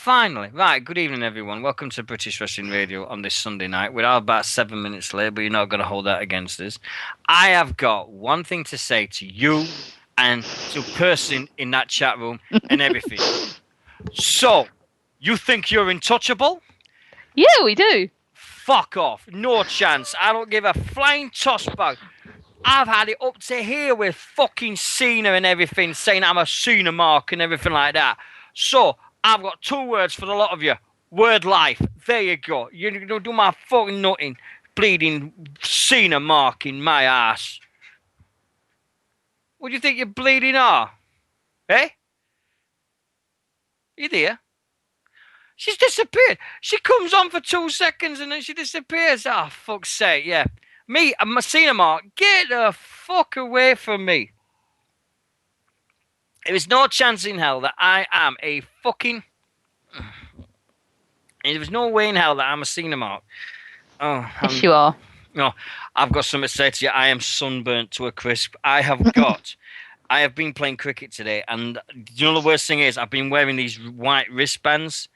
Finally, right. Good evening, everyone. Welcome to British Wrestling Radio on this Sunday night. We're about 7 minutes late, but you're not going to hold that against us. I have got one thing to say to you and to person in that chat room and everything. So, you think you're untouchable? Yeah, we do. Fuck off. No chance. I don't give a flying toss bug. I've had it up to here with fucking Cena and everything, saying I'm a Cena mark and everything like that. So, I've got two words for the lot of you. Word life. There you go. You don't do my fucking nothing. Bleeding Cena mark in my ass. What do you think you're bleeding are? Eh? You there? She's disappeared. She comes on for 2 seconds and then she disappears. Oh, fuck's sake, yeah. Me, I'm a Cena mark. Get the fuck away from me. There is no chance in hell that I am a fucking... There is no way in hell that I'm a Cena mark. Oh, Yes, you are. No, I've got something to say to you. I am sunburnt to a crisp. I have been playing cricket today, and you know the worst thing is I've been wearing these white wristbands,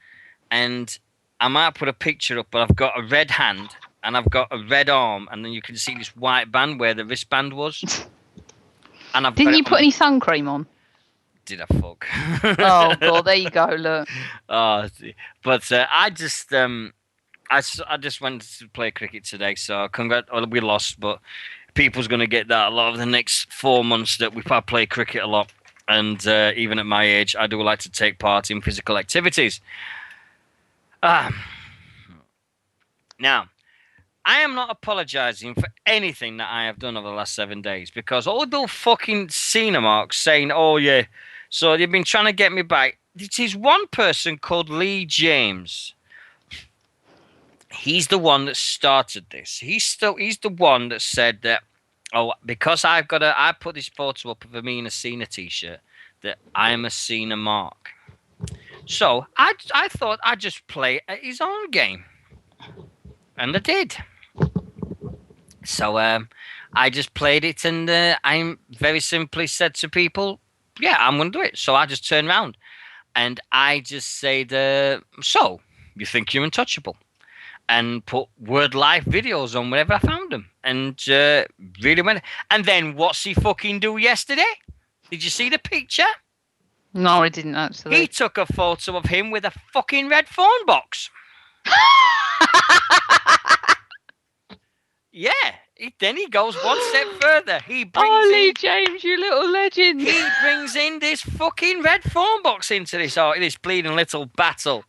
and I might put a picture up, but I've got a red hand, and I've got a red arm, and then you can see this white band where the wristband was. And Didn't you put any sun cream on? Did I fuck? Oh, God, there you go, look. Oh, but I just went to play cricket today, so we lost, but people's going to get that a lot of the next 4 months that we play cricket a lot. And even at my age, I do like to take part in physical activities. Now, I am not apologising for anything that I have done over the last 7 days, because all the fucking Cena marks saying, oh yeah, so they've been trying to get me back. It is one person called Lee James. He's the one that started this. He's the one that said that, oh, because I put this photo up of me in a Cena t-shirt, that I'm a Cena mark. So I thought I'd just play at his own game. And I did. So I just played it, and I very simply said to people, yeah, I'm going to do it. So I just turned around and I just said, so you think you're untouchable? And put word life videos on wherever I found them. And really went. And then what's he fucking do yesterday? Did you see the picture? No, I didn't actually. He took a photo of him with a fucking red phone box. Yeah. Then he goes one step further. He brings Lee James, you little legend. He brings in this fucking red phone box into this bleeding little battle.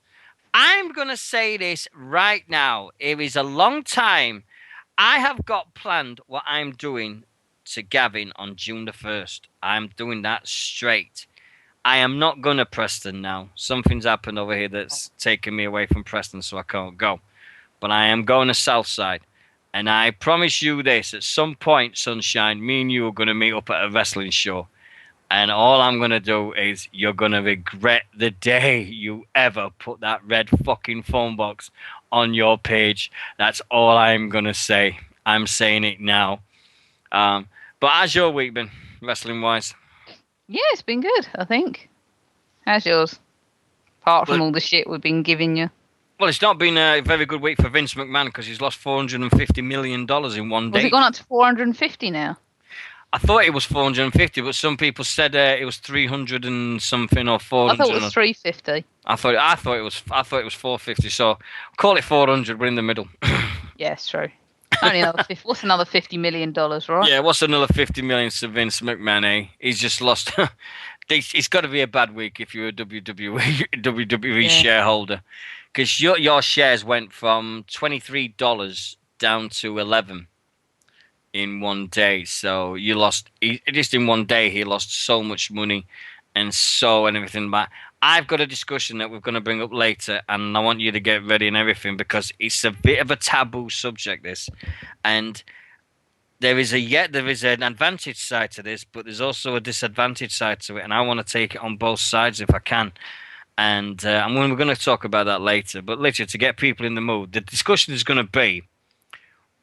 I'm going to say this right now. It is a long time. I have got planned what I'm doing to Gavin on June the 1st. I'm doing that straight. I am not going to Preston now. Something's happened over here that's taken me away from Preston, so I can't go. But I am going to Southside. And I promise you this, at some point, Sunshine, me and you are going to meet up at a wrestling show. And all I'm going to do is you're going to regret the day you ever put that red fucking phone box on your page. That's all I'm going to say. I'm saying it now. But how's your week been, wrestling-wise? Yeah, it's been good, I think. How's yours? Apart from all the shit we've been giving you. Well, it's not been a very good week for Vince McMahon because he's lost $450 million in one day. Has it gone up to 450 now? I thought it was 450, but some people said it was 300 and something or 400. I thought it was 350. I thought it was 450. So call it 400. We're in the middle. Yeah, it's true. Only another 50. What's another $50 million, right? Yeah, what's another 50 million to Vince McMahon? Eh? He's just lost. It's got to be a bad week if you're a WWE shareholder, because your shares went from $23 down to $11 in one day. So you lost just in one day. He lost so much money and everything. But I've got a discussion that we're going to bring up later, and I want you to get ready and everything because it's a bit of a taboo subject. This, and there is an advantage side to this, but there's also a disadvantage side to it, and I want to take it on both sides if I can. And we're going to talk about that later. But literally, to get people in the mood, the discussion is going to be: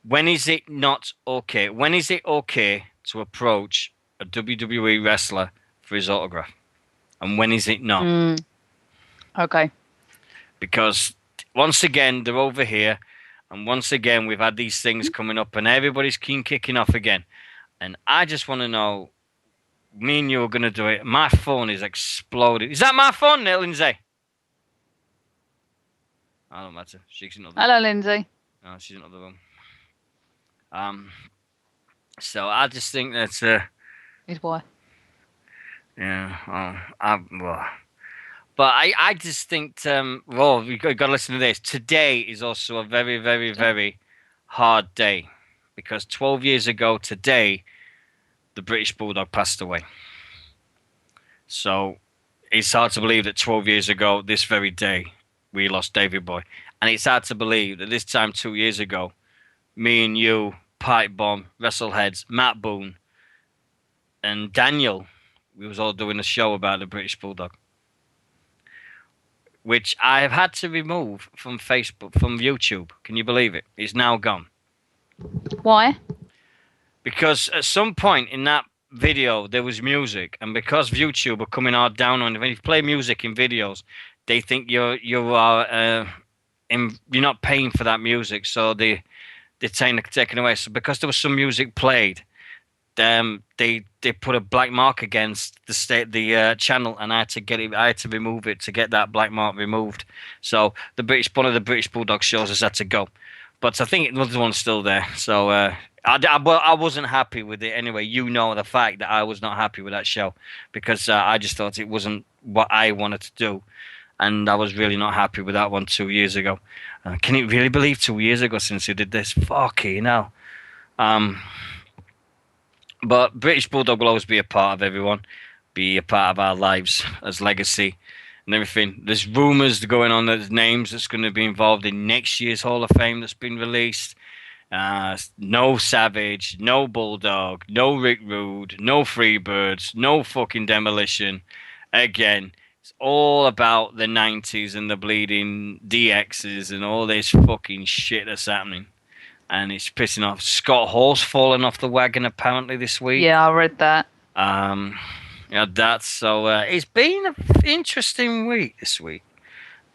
when is it not okay? When is it okay to approach a WWE wrestler for his autograph? And when is it not? Okay. because once again they're over here, and once again we've had these things coming up, and everybody's kicking off again. And I just want to know, me and you are going to do it. My phone is exploded. Is that my phone, Lindsay? I don't matter. She's in another. Hello, Lindsay. No, she's in another room. So I just think that. His wife. Yeah. Well. But I just think, well, you've got to listen to this. Today is also a very, very, very hard day, because 12 years ago today, the British Bulldog passed away. So it's hard to believe that 12 years ago, this very day, we lost Davy Boy. And it's hard to believe that this time 2 years ago, me and you, Pipe Bomb, Wrestleheads, Matt Boone, and Daniel, we was all doing a show about the British Bulldog, which I have had to remove from Facebook, from YouTube. Can you believe it? It's now gone. Why? Because at some point in that video there was music, and because YouTube are coming hard down on it, when you play music in videos, they think you're not paying for that music, so they're taken away. So because there was some music played, they put a black mark against the channel, and I had to get it. I had to remove it to get that black mark removed. So one of the British Bulldog shows has had to go, but I think another one's still there. So I wasn't happy with it anyway. You know the fact that I was not happy with that show, because I just thought it wasn't what I wanted to do, and I was really not happy with that one 2 years ago. Can you really believe 2 years ago since you did this? Fucking hell. But British Bulldog will always be a part of everyone, be a part of our lives as legacy and everything. There's rumours going on that there's names that's going to be involved in next year's Hall of Fame that's been released. No Savage, no Bulldog, no Rick Rude, no Freebirds, no fucking Demolition. Again, it's all about the 90s and the bleeding DXs and all this fucking shit that's happening. And it's pissing off. Scott Hall's fallen off the wagon apparently this week. Yeah, I read that. It's been an interesting week this week.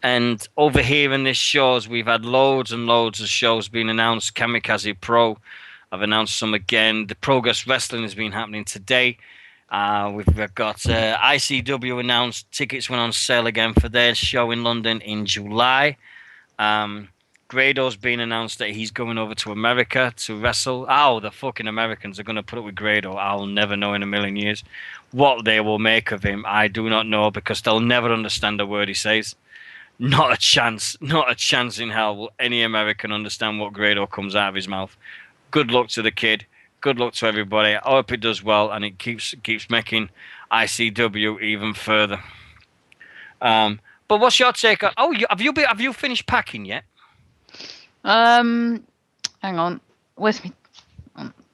And over here in this shows, we've had loads and loads of shows being announced. Kamikaze Pro, I've announced some again. The Progress Wrestling has been happening today. We've got ICW announced. Tickets went on sale again for their show in London in July. Grado's been announced that he's going over to America to wrestle. Oh, the fucking Americans are going to put up with Grado. I'll never know in a million years what they will make of him. I do not know, because they'll never understand a word he says. Not a chance. Not a chance in hell will any American understand what Grado comes out of his mouth. Good luck to the kid. Good luck to everybody. I hope it does well, and it keeps making ICW even further. But what's your take on? Oh, have you finished packing yet? Hang on. Where's me?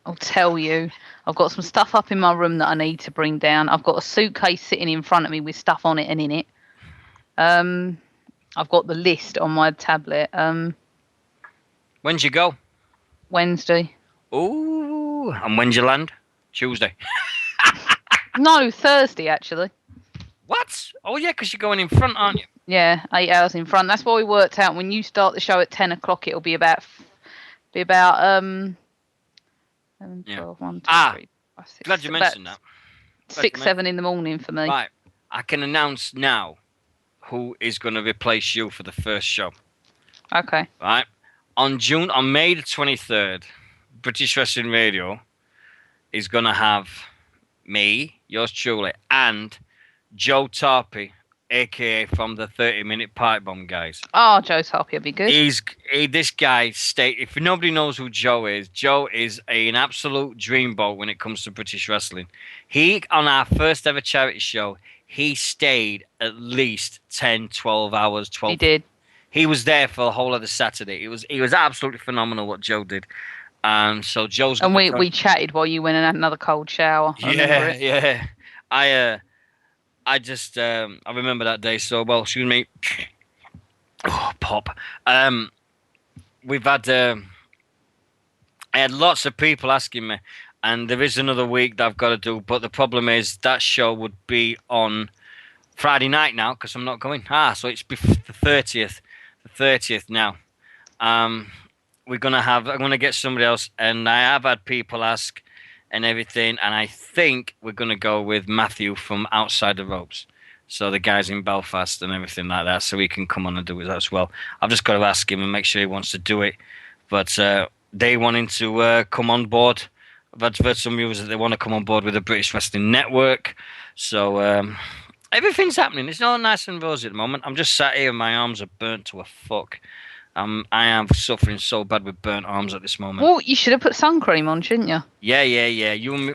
I'll tell you. I've got some stuff up in my room that I need to bring down. I've got a suitcase sitting in front of me with stuff on it and in it. I've got the list on my tablet. When'd you go? Wednesday. Ooh, and when'd you land? Tuesday. No, Thursday actually. What? Oh yeah, because you're going in front, aren't you? Yeah, 8 hours in front. That's what we worked out. When you start the show at 10 o'clock, it'll be about 11, 12, 1, 2, 3, 5, 6. Glad you mentioned that. 6, 7 in the morning for me. Right, I can announce now who is going to replace you for the first show. Okay. Right, on May the 23rd, British Wrestling Radio is going to have me, yours truly, and Joe Tarpey, a.k.a. from the 30-Minute Pipe Bomb guys. Oh, Joe Tarpey will be good. This guy, if nobody knows who Joe is an absolute dreamboat when it comes to British wrestling. On our first ever charity show, he stayed at least 10, 12 hours. He did. He was there for the whole of the Saturday. It was absolutely phenomenal what Joe did. So Joe's... And we chatted while you went and had another cold shower. Yeah. I remember that day so well. Excuse me. Oh, pop. We've had... I had lots of people asking me, and there is another week that I've got to do, but the problem is that show would be on Friday night now, because I'm not going. So it's the 30th. 30th now. We're gonna have. I'm gonna get somebody else, and I have had people ask and everything, and I think we're gonna go with Matthew from Outside the Ropes. So the guys in Belfast and everything like that, so he can come on and do it as well. I've just got to ask him and make sure he wants to do it. But they wanting to come on board. I've heard some news that they want to come on board with the British Wrestling Network. So everything's happening. It's not nice and rosy at the moment. I'm just sat here and my arms are burnt to a fuck. I am suffering so bad with burnt arms at this moment. Well, you should have put sun cream on, shouldn't you? Yeah. You and me.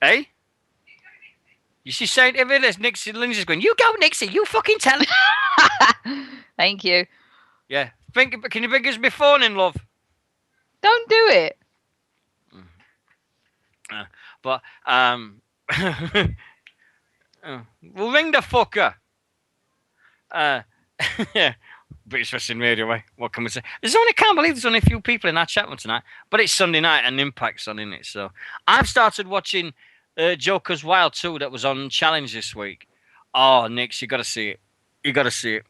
Hey? You see, saying every this, Nixy, Lindsay's going, you go, Nixy, you fucking tell him. Thank you. Yeah. Can you bring us my phone in, love? Don't do it. But, we'll ring the fucker. Yeah. British Wrestling Radio, way. What can we say? I can't believe there's only a few people in our chat room tonight. But it's Sunday night and Impact's on, isn't it? So I've started watching Joker's Wild 2 that was on Challenge this week. Oh, Nix, you got to see it. You got to see it.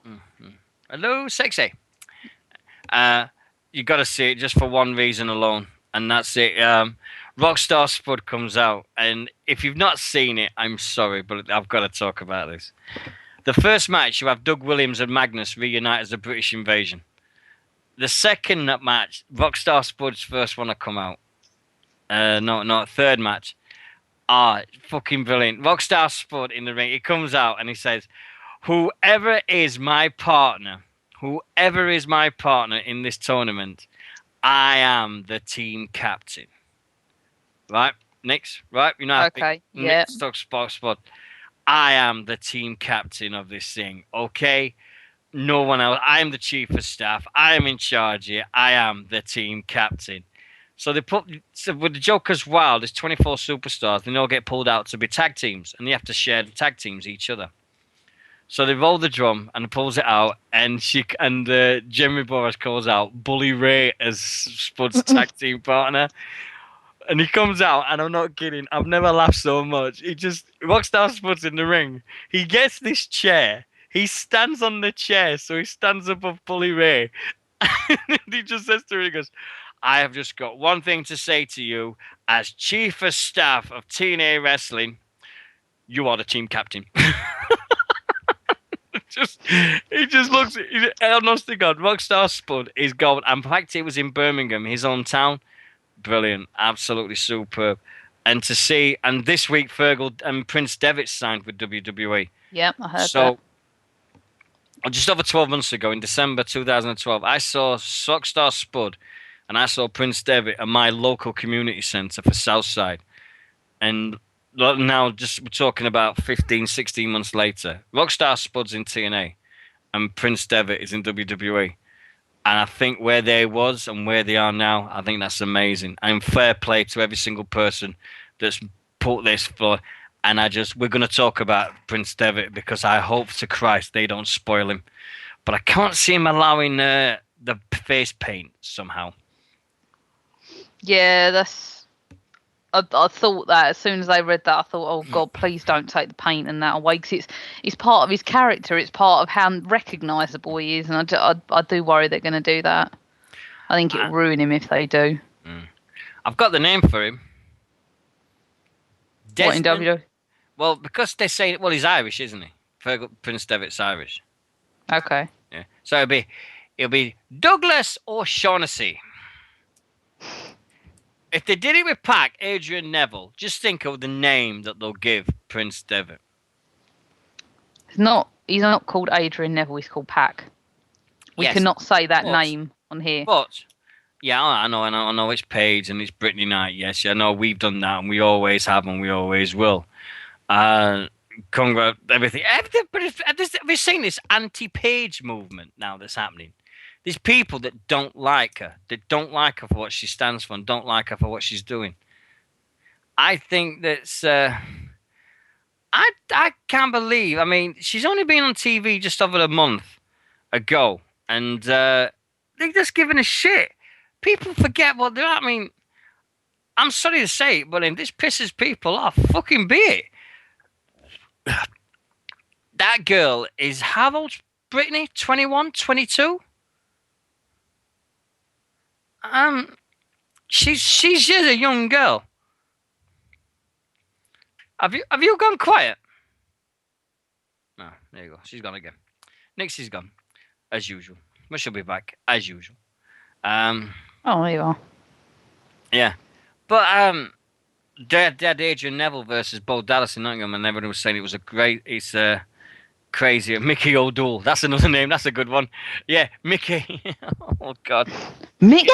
Mm-hmm. Hello, sexy. You got to see it just for one reason alone, and that's it. Rockstar Spud comes out, and if you've not seen it, I'm sorry, but I've got to talk about this. The first match, you have Doug Williams and Magnus reunite as the British Invasion. The second match, Rockstar Spud's first one to come out. No, third match. Fucking brilliant. Rockstar Spud in the ring. He comes out and he says, whoever is my partner in this tournament, I am the team captain. Right, Nix? Right? You know, okay, yeah. Nix talks Spud. I am the team captain of this thing, okay? No one else. I am the chief of staff. I am in charge here. I am the team captain. So with the Joker's Wild, there's 24 superstars. They all get pulled out to be tag teams, and they have to share the tag teams each other. So they roll the drum and pulls it out, and Jeremy Borash calls out Bully Ray as Spud's tag team partner. And he comes out, and I'm not kidding. I've never laughed so much. Rockstar Spud's in the ring. He gets this chair. He stands on the chair, so he stands above Bully Ray. And he just says to her, he goes, I have just got one thing to say to you. As chief of staff of TNA Wrestling, you are the team captain. He just looks, honest to God, Rockstar Spud is gold. And in fact, it was in Birmingham, his own town. Brilliant, absolutely superb. And to see, and this week Fergal and Prince Devitt signed with WWE. Yeah, I heard that. Just over 12 months ago, in December 2012, I saw Rockstar Spud and I saw Prince Devitt at my local community centre for Southside. And now, just we're talking about 15, 16 months later, Rockstar Spud's in TNA and Prince Devitt is in WWE. And I think where they was and where they are now, I think that's amazing. And fair play to every single person that's put this for. And we're going to talk about Prince Devitt because I hope to Christ they don't spoil him. But I can't see him allowing the face paint somehow. Yeah, I thought that as soon as I read that, I thought, oh God, please don't take the paint and that away, because it's part of his character. It's part of how recognisable he is, and I do worry they're going to do that. I think it'll ruin him if they do. I've got the name for him. What, in WWE? Well, because they say, well, he's Irish, isn't he? Prince Devitt's Irish. Okay. Yeah. So it'll be Douglas O'Shaughnessy. If they did it with Pac, Adrian Neville, just think of the name that they'll give Prince Devitt. He's not called Adrian Neville, he's called Pac. We cannot say that name on here. But, yeah, I know it's Paige and it's Brittany Knight, yes, I know we've done that and we always have and we always will. Everything. But have you seen this anti-Paige movement now that's happening? There's people that don't like her. That don't like her for what she stands for and don't like her for what she's doing. I think that's... I can't believe... I mean, she's only been on TV just over a month ago. And they're just giving a shit. People forget what they're at. I mean, I'm sorry to say it, but if this pisses people off, fucking be it. That girl is... How old... Brittany? 21, 22? She's just a young girl. Have you gone quiet? No, there you go. She's gone again. Nixie's gone, as usual. But she'll be back, as usual. Oh, there you are. Yeah. But Dead Adrian Neville versus Bo Dallas in Nottingham, and everyone was saying it was crazy. Mickey O'Doul. That's another name. That's a good one. Yeah, Mickey. Oh, God. Mickey!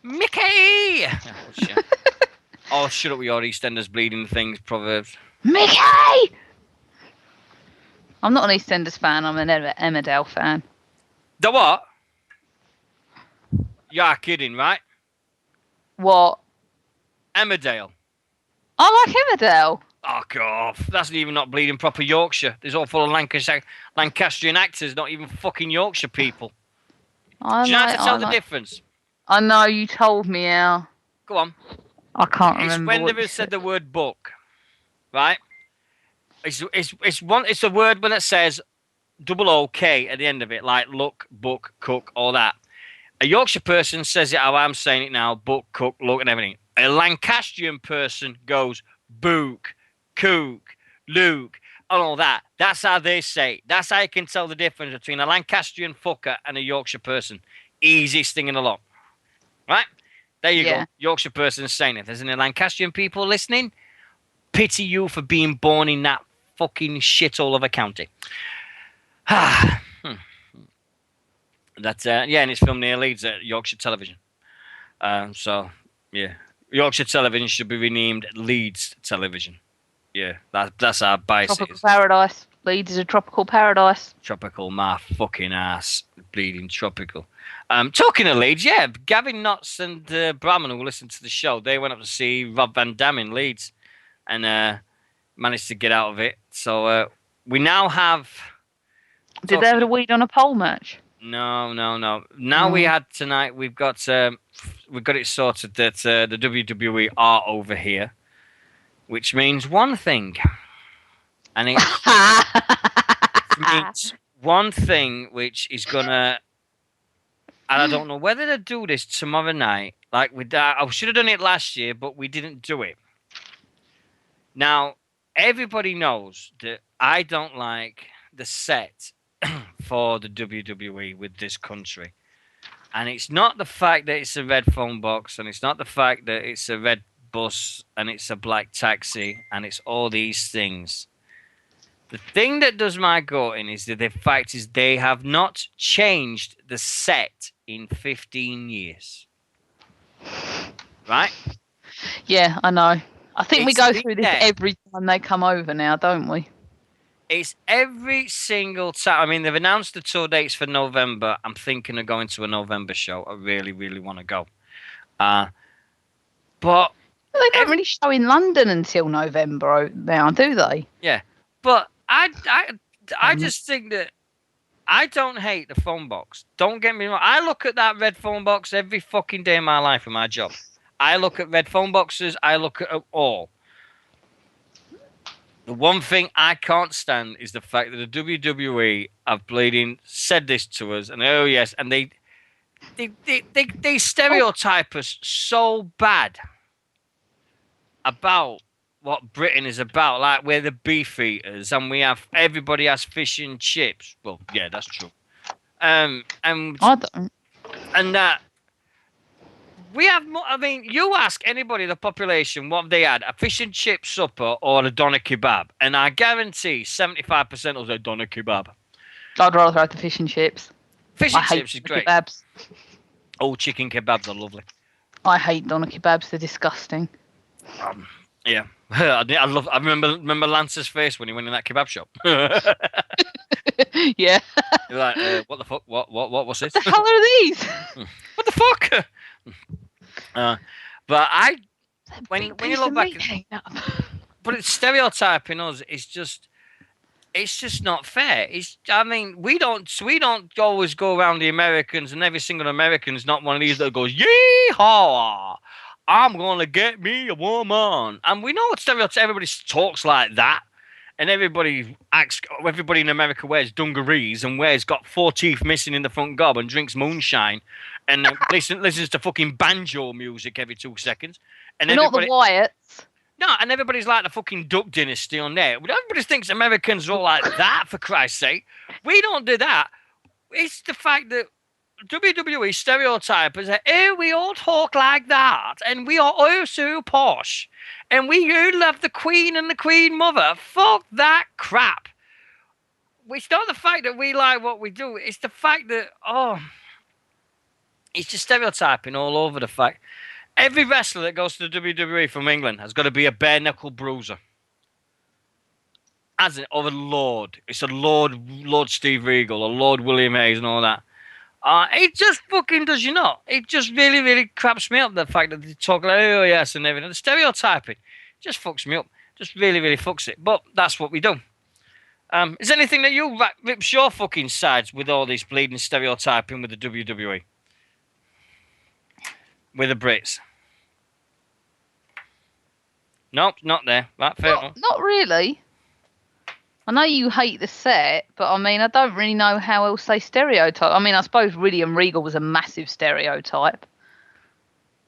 Mickey! Oh, shit. Oh, shut up with your EastEnders bleeding things, proverbs. Mickey! I'm not an EastEnders fan. I'm an Emmerdale fan. The what? You're kidding, right? What? Emmerdale. I like Emmerdale. Oh, God. That's even not bleeding proper Yorkshire. There's all full of Lancastrian actors, not even fucking Yorkshire people. Do you know how to tell the difference? I know, you told me, Al. Go on. I can't remember. It's when they've said the word book, right? It's a word when it says double OK at the end of it, like look, book, cook, all that. A Yorkshire person says it how I'm saying it now, book, cook, look, and everything. A Lancastrian person goes book, cook, Luke, and all that. That's how they say it. That's how you can tell the difference between a Lancastrian fucker and a Yorkshire person. Easiest thing in the lot. Right? There you go. Yorkshire person saying it. If there's any Lancastrian people listening, pity you for being born in that fucking shithole of a county. That's and it's filmed near Leeds at Yorkshire Television. So yeah, Yorkshire Television should be renamed Leeds Television. Yeah, that's our bias. Tropical paradise. Leeds is a tropical paradise. Tropical, my fucking ass, bleeding tropical. Talking of Leeds, yeah, Gavin Knotts and Brahman, who listened to the show, they went up to see Rob Van Dam in Leeds, and managed to get out of it. So we now have. Did they have the weed on a pole match? No. Now we had tonight. We've got it sorted that the WWE are over here, which means one thing, and it means one thing, which is gonna. And I don't know whether to do this tomorrow night. Like I should have done it last year, but we didn't do it. Now everybody knows that I don't like the set for the WWE with this country. And it's not the fact that it's a red phone box, and it's not the fact that it's a red bus, and it's a black taxi, and it's all these things. The thing that does my gut in is that the fact is they have not changed the set in 15 years. Right? Yeah, I know. I think we go through this every time they come over now, don't we? It's every single time. I mean, they've announced the tour dates for November. I'm thinking of going to a November show. I really, really want to go. But they don't really show in London until November now, do they? Yeah, but I just think that I don't hate the phone box. Don't get me wrong. I look at that red phone box every fucking day of my life in my job. I look at red phone boxes. I look at it all. The one thing I can't stand is the fact that the WWE have said this to us, and oh yes, and they stereotype us so bad about what Britain is about. Like we're the beef eaters, and everybody has fish and chips. Well, yeah, that's true. And I don't. And that. We have more. I mean, you ask anybody in the population what have they had, a fish and chip supper or a doner kebab, and I guarantee 75% will say doner kebab. I'd rather have the fish and chips. Fish and chips is great. Kebabs. Oh, chicken kebabs are lovely. I hate doner kebabs. They're disgusting. Yeah, I remember Lance's face when he went in that kebab shop. Yeah. You're like, what the fuck? What's this? What the hell are these? What the fuck? But when you look back, but it's stereotyping us. It's just not fair. I mean, we don't always go around the Americans, and every single American is not one of these that goes, yeehaw, I'm gonna get me a woman. And we know what stereotype. Everybody talks like that, and everybody acts. Everybody in America wears dungarees and got 4 teeth missing in the front gob and drinks moonshine, and listens to fucking banjo music every 2 seconds, and We're not the everybody. Wyatts. No, and everybody's like the fucking Duck Dynasty on there. Everybody thinks Americans are all like that, for Christ's sake. We don't do that. It's the fact that WWE stereotype is that, oh, we all talk like that, and we are all so posh, and we all love the Queen and the Queen Mother. Fuck that crap. It's not the fact that we like what we do, it's the fact that, it's just stereotyping all over the fact. Every wrestler that goes to the WWE from England has got to be a bare knuckle bruiser. As an or a Lord. It's a Lord Steve Regal, or Lord William Hayes and all that. It just fucking does you not. It just really, really craps me up, the fact that they talk like, oh yes, and everything. The stereotyping just fucks me up. Just really, really fucks it. But that's what we do. Is there anything that you rips your fucking sides with all this bleeding stereotyping with the WWE? With the Brits? Nope, not there. Right, fair enough. Not really. I know you hate the set, but I mean, I don't really know how else they stereotype. I mean, I suppose William Regal was a massive stereotype.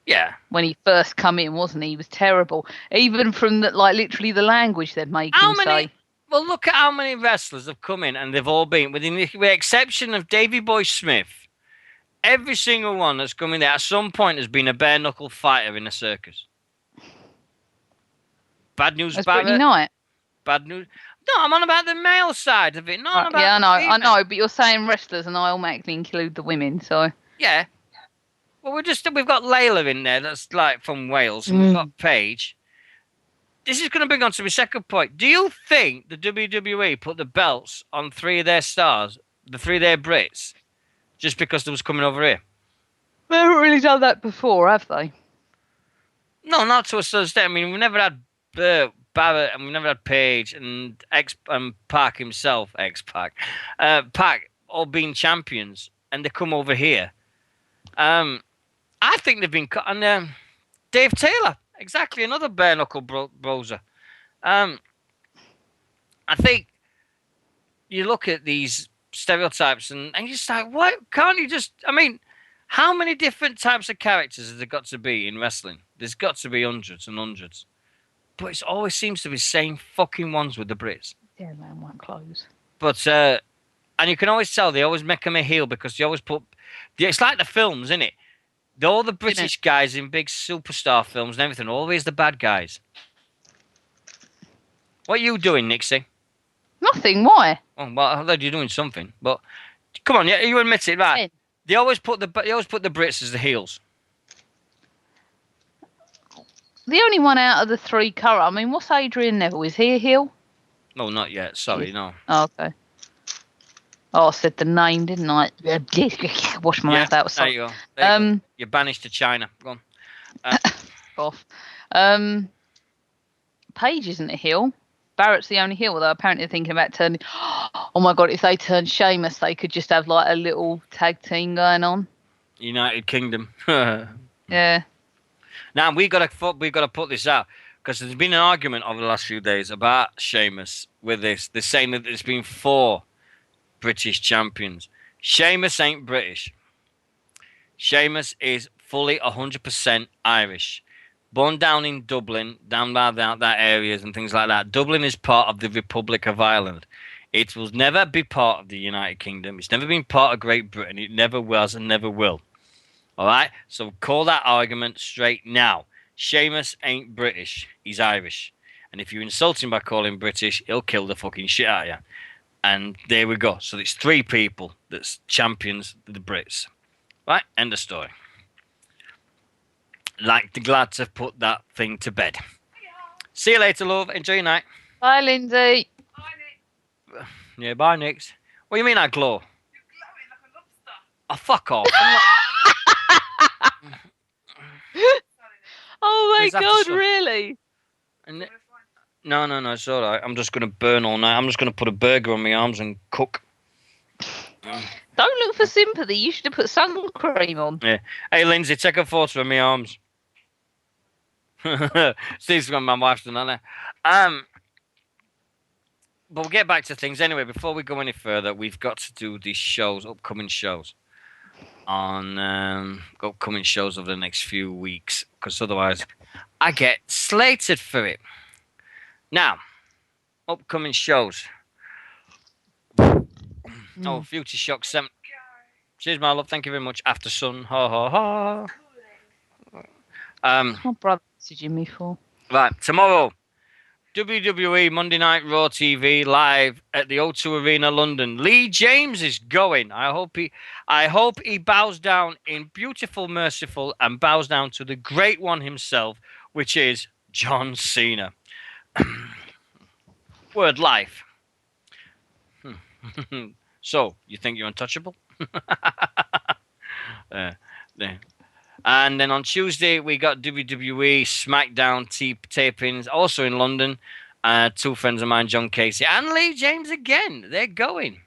Yeah. When he first come in, wasn't he? He was terrible. Even from literally the language they'd make him say. Well, look at how many wrestlers have come in, and they've all been, with the exception of Davey Boy Smith, every single one that's come in there at some point has been a bare knuckle fighter in a circus. Bad News That's Barrett. Brittany Knight. Bad News. No, I'm on about the male side of it. Not about yeah, I the know, but you're saying wrestlers, and I automatically include the women, so. Yeah. Well, we've got Layla in there, that's like from Wales, and we've got Paige. This is going to bring on to my second point. Do you think the WWE put the belts on 3 of their stars, the 3 of their Brits, just because they was coming over here? They haven't really done that before, have they? No, not to a certain extent. I mean, we never had Barrett, and we never had Paige, and Pac himself, Pac all being champions, and they come over here. I think they've been cut. And Dave Taylor, exactly, another bare knuckle bruiser. I think you look at these stereotypes, and you're just like, what? Can't you just? I mean, how many different types of characters has there got to be in wrestling? There's got to be hundreds and hundreds. But it always seems to be the same fucking ones with the Brits. Yeah, man, won't close. But, and you can always tell they always make them a heel because they always put. It's like the films, isn't it? All the British guys in big superstar films and everything, always the bad guys. What are you doing, Nixy? Nothing, why? Oh, well, I heard you're doing something. But, come on, you admit it, right? They always put the Brits as the heels. The only one out of the 3 current. I mean, what's Adrian Neville? Is he a heel? No, not yet. Sorry, no. Oh, okay. Oh, I said the name, didn't I? Wash my mouth out. There you go. There you go. You're banished to China. Go on. Off. Paige isn't a heel. Barrett's the only heel, although apparently they're thinking about turning. Oh my god! If they turn Sheamus, they could just have like a little tag team going on. United Kingdom. Yeah. Now we got to put this out because there's been an argument over the last few days about Sheamus with this. They're saying that there's been 4 British champions. Sheamus ain't British. Sheamus is fully 100% Irish. Born down in Dublin, down by that areas and things like that. Dublin is part of the Republic of Ireland. It will never be part of the United Kingdom. It's never been part of Great Britain. It never was and never will. All right? So call that argument straight now. Sheamus ain't British. He's Irish. And if you insult him by calling him British, he'll kill the fucking shit out of you. And there we go. So it's 3 people that's champions of the Brits. Right? End of story. Glad to put that thing to bed. See you later, love. Enjoy your night. Bye, Lindsay. Bye, Nick. Yeah, bye, Nix. What do you mean I glow? You're glowing like a lobster. Oh, fuck off. Oh my god, really? No, it's alright. I'm just going to burn all night. I'm just going to put a burger on my arms and cook. Don't look for sympathy. You should have put sun cream on. Yeah. Hey, Lindsay, take a photo of my arms. Steve's got my wife's done that. but we'll get back to things anyway. Before we go any further, we've got to do these shows, upcoming shows, on upcoming shows over the next few weeks, because otherwise, I get slated for it. Now, upcoming shows. Oh, Future Shock 7. Cheers, my love. Thank you very much. After Sun. Ha ha ha. What's my brother messaging me for? Right, tomorrow, WWE Monday Night Raw TV live at the O2 Arena, London. Lee James is going. I hope he bows down in beautiful, merciful, and bows down to the great one himself, which is John Cena. Word life. So, you think you're untouchable? There. And then on Tuesday, we got WWE SmackDown tapings, also in London. Two friends of mine, John Casey and Lee James again. They're going.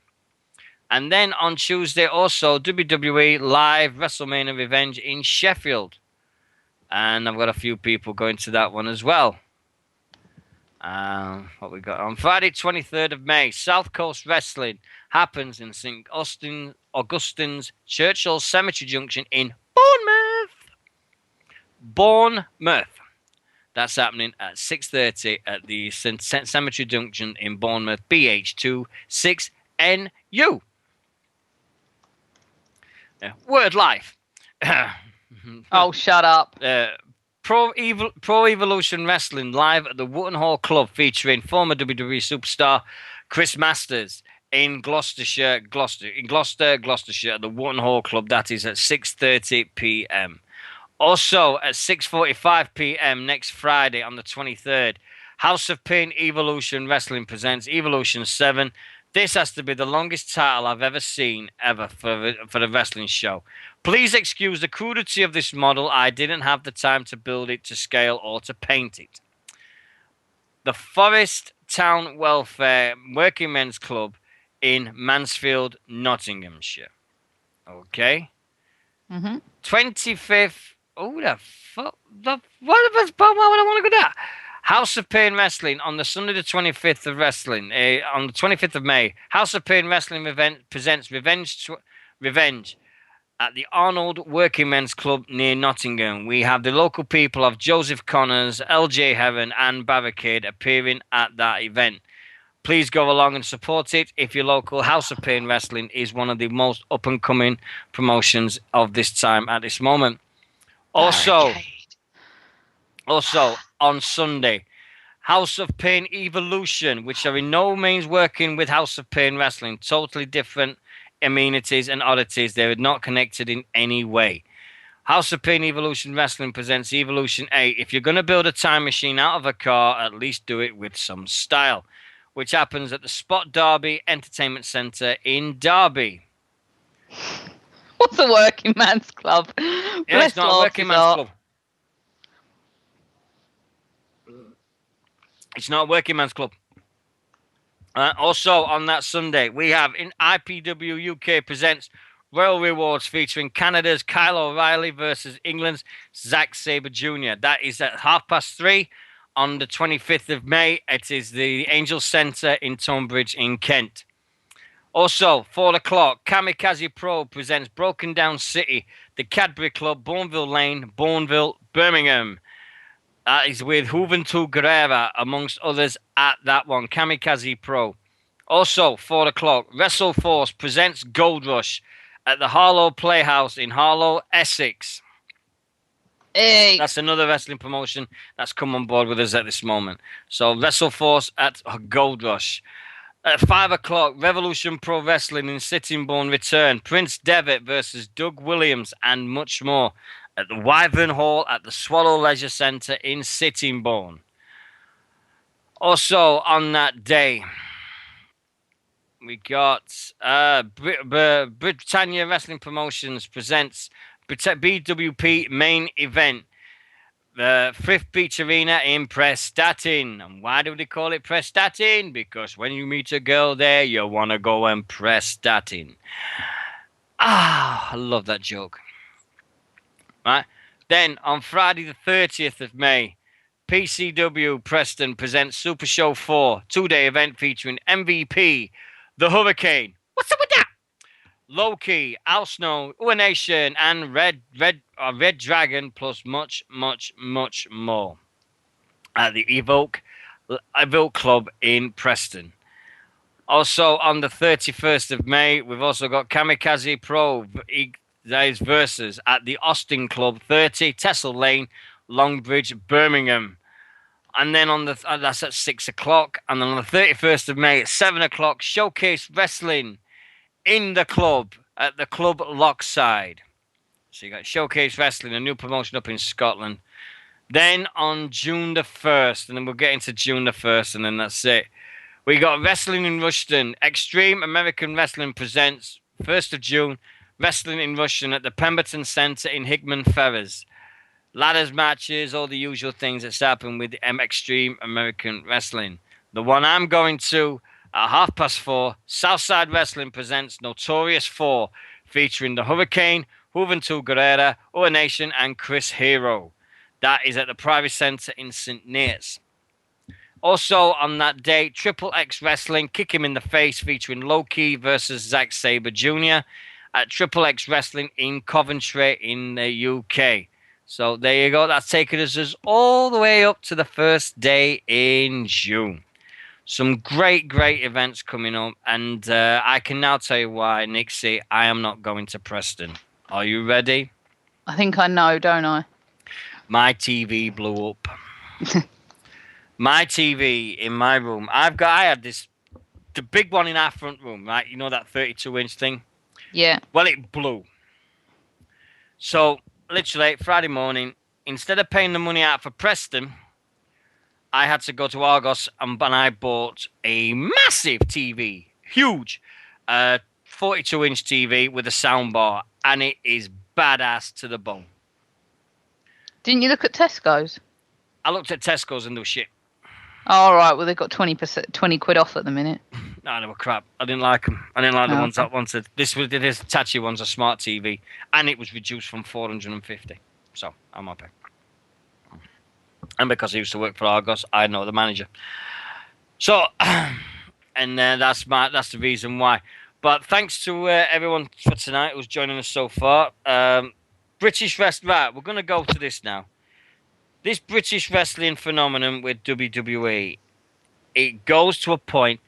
And then on Tuesday, also WWE Live WrestleMania Revenge in Sheffield. And I've got a few people going to that one as well. What we got on Friday, 23rd of May, South Coast Wrestling happens in St. Augustine's Churchill Cemetery Junction in Bournemouth. That's happening at 6:30 at the St. Cemetery Junction in Bournemouth, BH2 6NU. Word life. Oh, shut up. Pro Evolution Wrestling live at the Wootton Hall Club featuring former WWE superstar Chris Masters in Gloucestershire, at the Wootton Hall Club. That is at 6:30 p.m. Also at 6:45 p.m. next Friday on the 23rd, House of Pain Evolution Wrestling presents Evolution 7. This has to be the longest title I've ever seen for a wrestling show. Please excuse the crudity of this model. I didn't have the time to build it to scale or to paint it. The Forest Town Welfare Working Men's Club in Mansfield, Nottinghamshire. Okay. 25th. Oh, the fuck. What would I want to go there? House of Pain Wrestling on the Sunday the 25th of Wrestling. On the 25th of May, House of Pain Wrestling event presents Revenge at the Arnold Working Men's Club near Nottingham. We have the local people of Joseph Connors, LJ Heron, and Barricade appearing at that event. Please go along and support it if your local House of Pain Wrestling is one of the most up-and-coming promotions of this time at this moment. Also, on Sunday, House of Pain Evolution, which are in no means working with House of Pain Wrestling. Totally different amenities and oddities. They are not connected in any way. House of Pain Evolution Wrestling presents Evolution 8. If you're going to build a time machine out of a car, at least do it with some style, which happens at the Spot Derby Entertainment Centre in Derby. What's a working man's club? Yeah, it's not a working man's club. It's not a working man's club. Also, on that Sunday, we have in IPW UK presents Royal Rewards featuring Canada's Kyle O'Reilly versus England's Zack Sabre Jr. That is at 3:30 on the 25th of May. It is the Angel Centre in Tonbridge in Kent. Also, 4 o'clock, Kamikaze Pro presents Broken Down City, the Cadbury Club, Bourneville Lane, Bourneville, Birmingham. That is with Juventud Guerrera, amongst others, at that one, Kamikaze Pro. Also, 4 o'clock, Wrestle Force presents Gold Rush at the Harlow Playhouse in Harlow, Essex. Hey. That's another wrestling promotion that's come on board with us at this moment. So, Wrestle Force at Gold Rush. At 5 o'clock, Revolution Pro Wrestling in Sittingbourne return. Prince Devitt versus Doug Williams and much more at the Wyvern Hall at the Swallow Leisure Centre in Sittingbourne. Also on that day, we got Britannia Wrestling Promotions presents BWP Main Event. The Frith Beach Arena in Prestatyn. And why do they call it Prestatyn? Because when you meet a girl there, you want to go and Prestatyn. I love that joke. Right? Then, on Friday the 30th of May, PCW Preston presents Super Show 4, two-day event featuring MVP, The Hurricane. What's up with that? Loki, Al Snow, Ua Nation, and Red Dragon, plus much, much, much more at the Evoke Club in Preston. Also, on the 31st of May, we've also got Kamikaze Pro versus at the Austin Club, 30 Tessel Lane, Longbridge, Birmingham. And then that's at 6 o'clock. And then on the 31st of May at 7 o'clock, Showcase Wrestling in the club at the Club Lockside. So you got Showcase Wrestling, a new promotion up in Scotland. Then on June the 1st, and then we'll get into June the 1st, and then that's it. We got Wrestling in Rushden. Extreme American Wrestling presents 1st of June, Wrestling in Rushden at the Pemberton Centre in Hickman Ferrers. Ladders matches, all the usual things that's happened with Extreme American Wrestling. The one I'm going to at 4:30, Southside Wrestling presents Notorious 4, featuring the Hurricane, Juventud Guerrera, Ua Nation, and Chris Hero. That is at the Private Centre in St. Neots. Also on that day, Triple X Wrestling, Kick Him in the Face, featuring Low-Key versus Zack Sabre Jr. at Triple X Wrestling in Coventry in the UK. So there you go. That's taking us all the way up to the first day in June. Some great, great events coming up. And I can now tell you why, Nixy, I am not going to Preston. Are you ready? I think I know, don't I? My TV blew up. My TV in my room. I had the big one in our front room, right? You know that 32-inch thing? Yeah. Well, it blew. So, literally, Friday morning, instead of paying the money out for Preston, I had to go to Argos and I bought a massive TV. Huge. 42-inch TV with a soundbar. And it is badass to the bone. Didn't you look at Tesco's? I looked at Tesco's and they were shit. Oh, all right. Well, they've got 20 quid off at the minute. No, they were crap. I didn't like them. I didn't like the ones that wanted. This Hitachi one's a smart TV, and it was reduced from 450. So I'm happy. And because I used to work for Argos, I know the manager. So, and that's the reason why. But thanks to everyone for tonight who's joining us so far. British Wrestling. Right, we're going to go to this now. This British wrestling phenomenon with WWE, it goes to a point.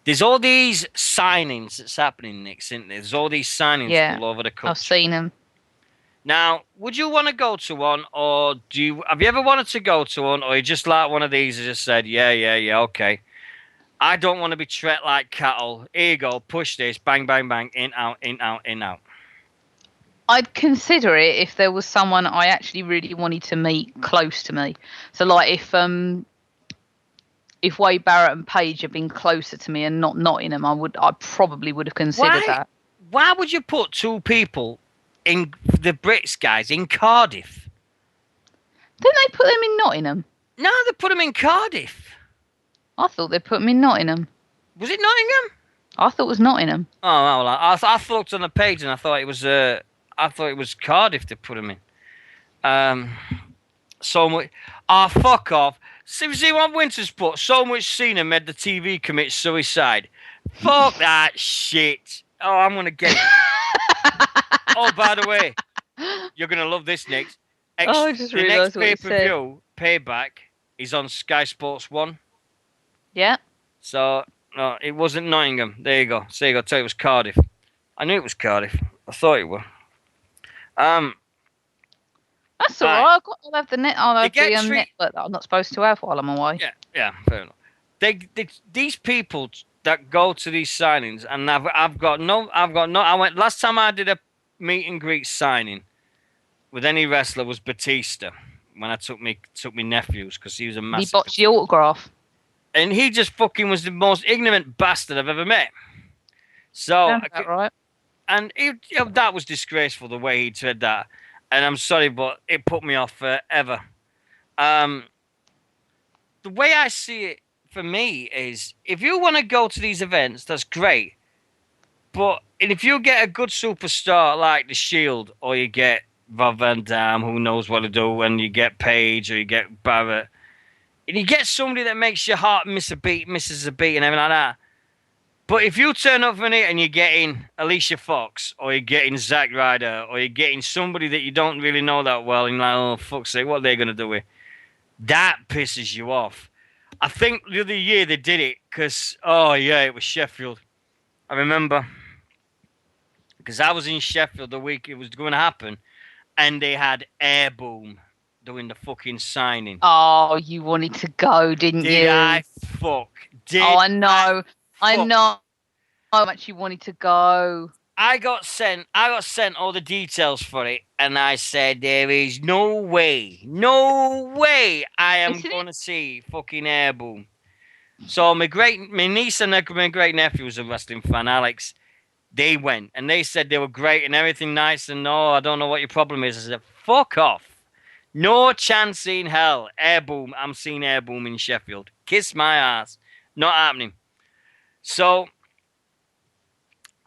There's all these signings that's happening, Nick, isn't there? There's all these signings all over the country. I've seen them. Now, would you want to go to one, or have you ever wanted to go to one, or you just like one of these and just said, yeah, okay. I don't want to be treated like cattle. Here you go, push this, bang, bang, bang, in, out, in, out, in, out. I'd consider it if there was someone I actually really wanted to meet close to me. So, like, if Wade Barrett and Paige had been closer to me and not Nottingham, I probably would have considered that. Why would you put two people in the Brits guys in Cardiff? Didn't they put them in Nottingham? No, they put them in Cardiff. I thought they put them in Nottingham. Was it Nottingham? I thought it was Nottingham. Oh, well, I looked on the page and I thought it was Cardiff they put them in. So much. Oh, fuck off. See what Winters put? So much Cena made the TV commit suicide. Fuck that shit. Oh, I'm going to get it. Oh, by the way, you're going to love this, Nick. I just realised what you said. The next pay-per-view, Payback, is on Sky Sports 1. Yeah. So, no, it wasn't Nottingham. There you go. So you got to tell you it was Cardiff. I knew it was Cardiff. I thought it was. That's all right. I'll have the network that I'm not supposed to have while I'm away. Yeah, fair enough. These people that go to these signings, and I went last time I did a meet and greet signing with any wrestler was Batista when I took me nephews because he was a massive. He botched the autograph, and he just fucking was the most ignorant bastard I've ever met. So, right? And that was disgraceful the way he said that. And I'm sorry, but it put me off forever. The way I see it for me is if you want to go to these events, that's great. But if you get a good superstar like The Shield, or you get Rob Van Dam, who knows what to do, and you get Paige, or you get Barrett, And you get somebody that makes your heart miss a beat, misses a beat, and everything like that. But if you turn up for it and you're getting Alicia Fox, or you're getting Zack Ryder, or you're getting somebody that you don't really know that well, and you're like, oh, fuck's sake, what are they going to do with? That pisses you off. I think the other year they did it because, oh, yeah, it was Sheffield. I remember. Because I was in Sheffield the week it was going to happen, and they had Air Boom doing the fucking signing. Oh, you wanted to go, didn't you? Did I fuck? Oh, I know. I know how much you wanted to go. I got sent all the details for it, and I said there is no way I am going to see fucking Air Boom. So my niece and my great nephew was a wrestling fan, Alex. They went and they said they were great and everything nice. And no, I don't know what your problem is. I said, fuck off. No chance in hell. Air Boom. I'm seeing Air Boom in Sheffield. Kiss my ass. Not happening. So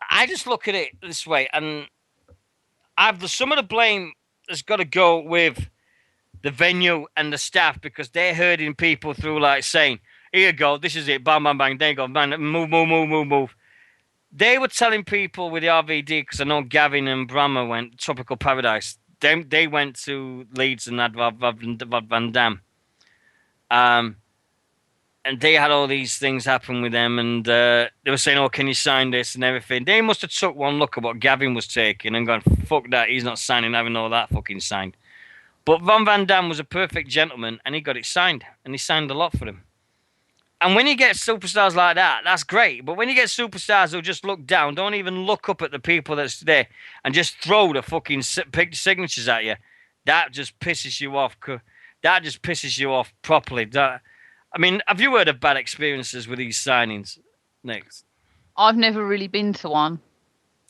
I just look at it this way, and some of the blame has got to go with the venue and the staff because they're herding people through, like saying, "Here you go, this is it, bang, bang, bang." There you go, man, move. They were telling people with the RVD because I know Gavin and Brahma went Tropical Paradise. They went to Leeds and had Van Dam. And they had all these things happen with them, and they were saying, "Oh, can you sign this?" and everything. They must have took one look at what Gavin was taking and gone, "Fuck that, he's not signing, having all that fucking signed." But Van Dam was a perfect gentleman, and he got it signed, and he signed a lot for him. And when you get superstars like that, that's great. But when you get superstars who just look down, don't even look up at the people that's there, and just throw the fucking signatures at you, that just pisses you off. That just pisses you off properly. I mean, have you heard of bad experiences with these signings, Nick? I've never really been to one.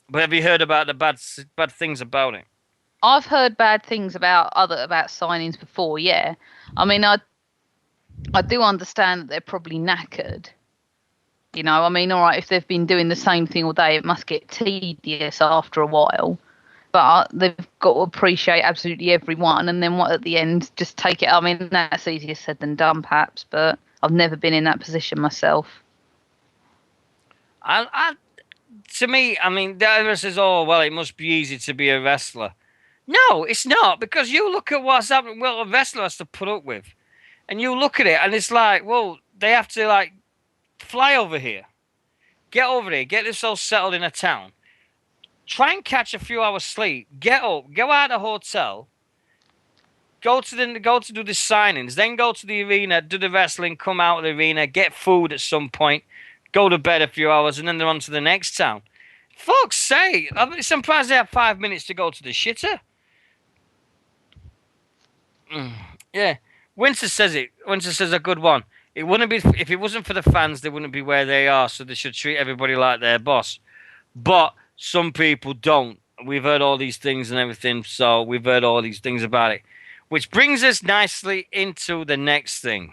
But have you heard about the bad things about it? I've heard bad things about signings before, yeah. I mean, I do understand that they're probably knackered. You know, I mean, all right, if they've been doing the same thing all day, it must get tedious after a while. But they've got to appreciate absolutely everyone, and then what at the end, just take it. I mean, that's easier said than done, perhaps, but I've never been in that position myself. To me, I mean, the other says, "Oh, well, it must be easy to be a wrestler." No, it's not, because you look at what's happening. Well, a wrestler has to put up with, and you look at it, and it's like, well, they have to like fly over here, get over here, get themselves settled in a town. Try and catch a few hours sleep. Get up. Go out of the hotel. Go to do the signings. Then go to the arena. Do the wrestling. Come out of the arena. Get food at some point. Go to bed a few hours, and then they're on to the next town. Fuck's sake! I'm surprised they have 5 minutes to go to the shitter. Yeah, Winter says it. Winter says a good one. It wouldn't be if it wasn't for the fans. They wouldn't be where they are. So they should treat everybody like their boss. But some people don't. We've heard all these things and everything, so we've heard all these things about it. Which brings us nicely into the next thing.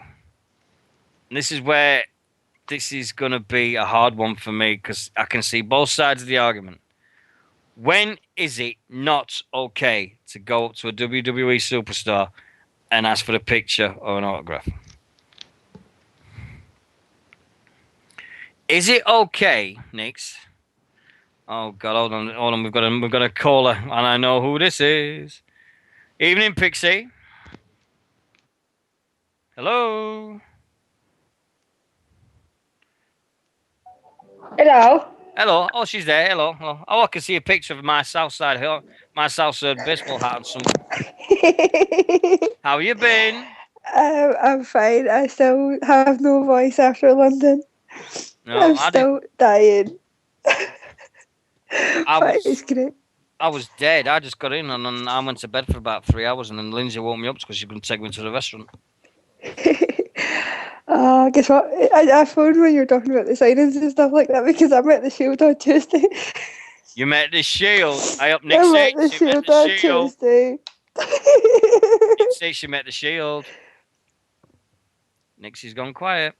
And this is where this is going to be a hard one for me because I can see both sides of the argument. When is it not okay to go up to a WWE superstar and ask for a picture or an autograph? Is it okay, Nix? Oh God, hold on. We've got a caller, and I know who this is. Evening, Pixie. Hello. Hello. Hello. Oh, she's there. Hello. Hello. Oh, I can see a picture of my Southside baseball hat on somewhere. How you been? I'm fine. I still have no voice after London. No, I'm still dying. It's great. I was dead. I just got in and I went to bed for about 3 hours, and then Lindsay woke me up because she couldn't take me to the restaurant. Guess what? I phoned when you were talking about the signings and stuff like that because I'm at the Shield on Tuesday. You met the Shield. I up Nixy. I'm at the Shield on Tuesday. Nixy, she met the Shield. Nixie's gone quiet.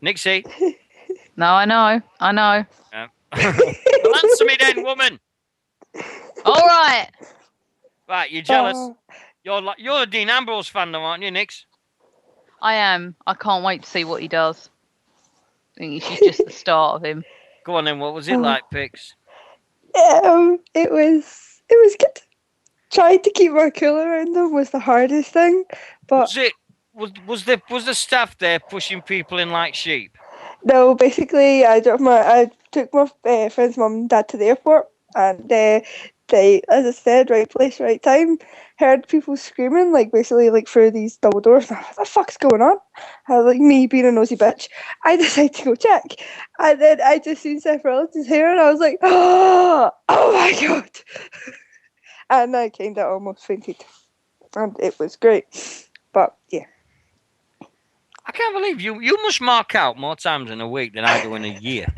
Nixie. No, I know. Well, answer me then, woman. All right. Right, you're jealous. You're a Dean Ambrose fan, though, aren't you, Nix? I am. I can't wait to see what he does. I think this is just the start of him. Go on then. What was it like, Pix? It was good. Trying to keep my cool around them was the hardest thing, but Was the staff there pushing people in like sheep? no. Basically, I took my friend's mum and dad to the airport, and they, as I said, right place, right time. Heard people screaming, like basically like through these double doors. What the fuck's going on? Like me being a nosy bitch, I decided to go check, and then I just seen Seth Rollins' hair, and I was like, oh my god! And I kind of almost fainted, and it was great. But yeah, I can't believe you must mark out more times in a week than I do in a year.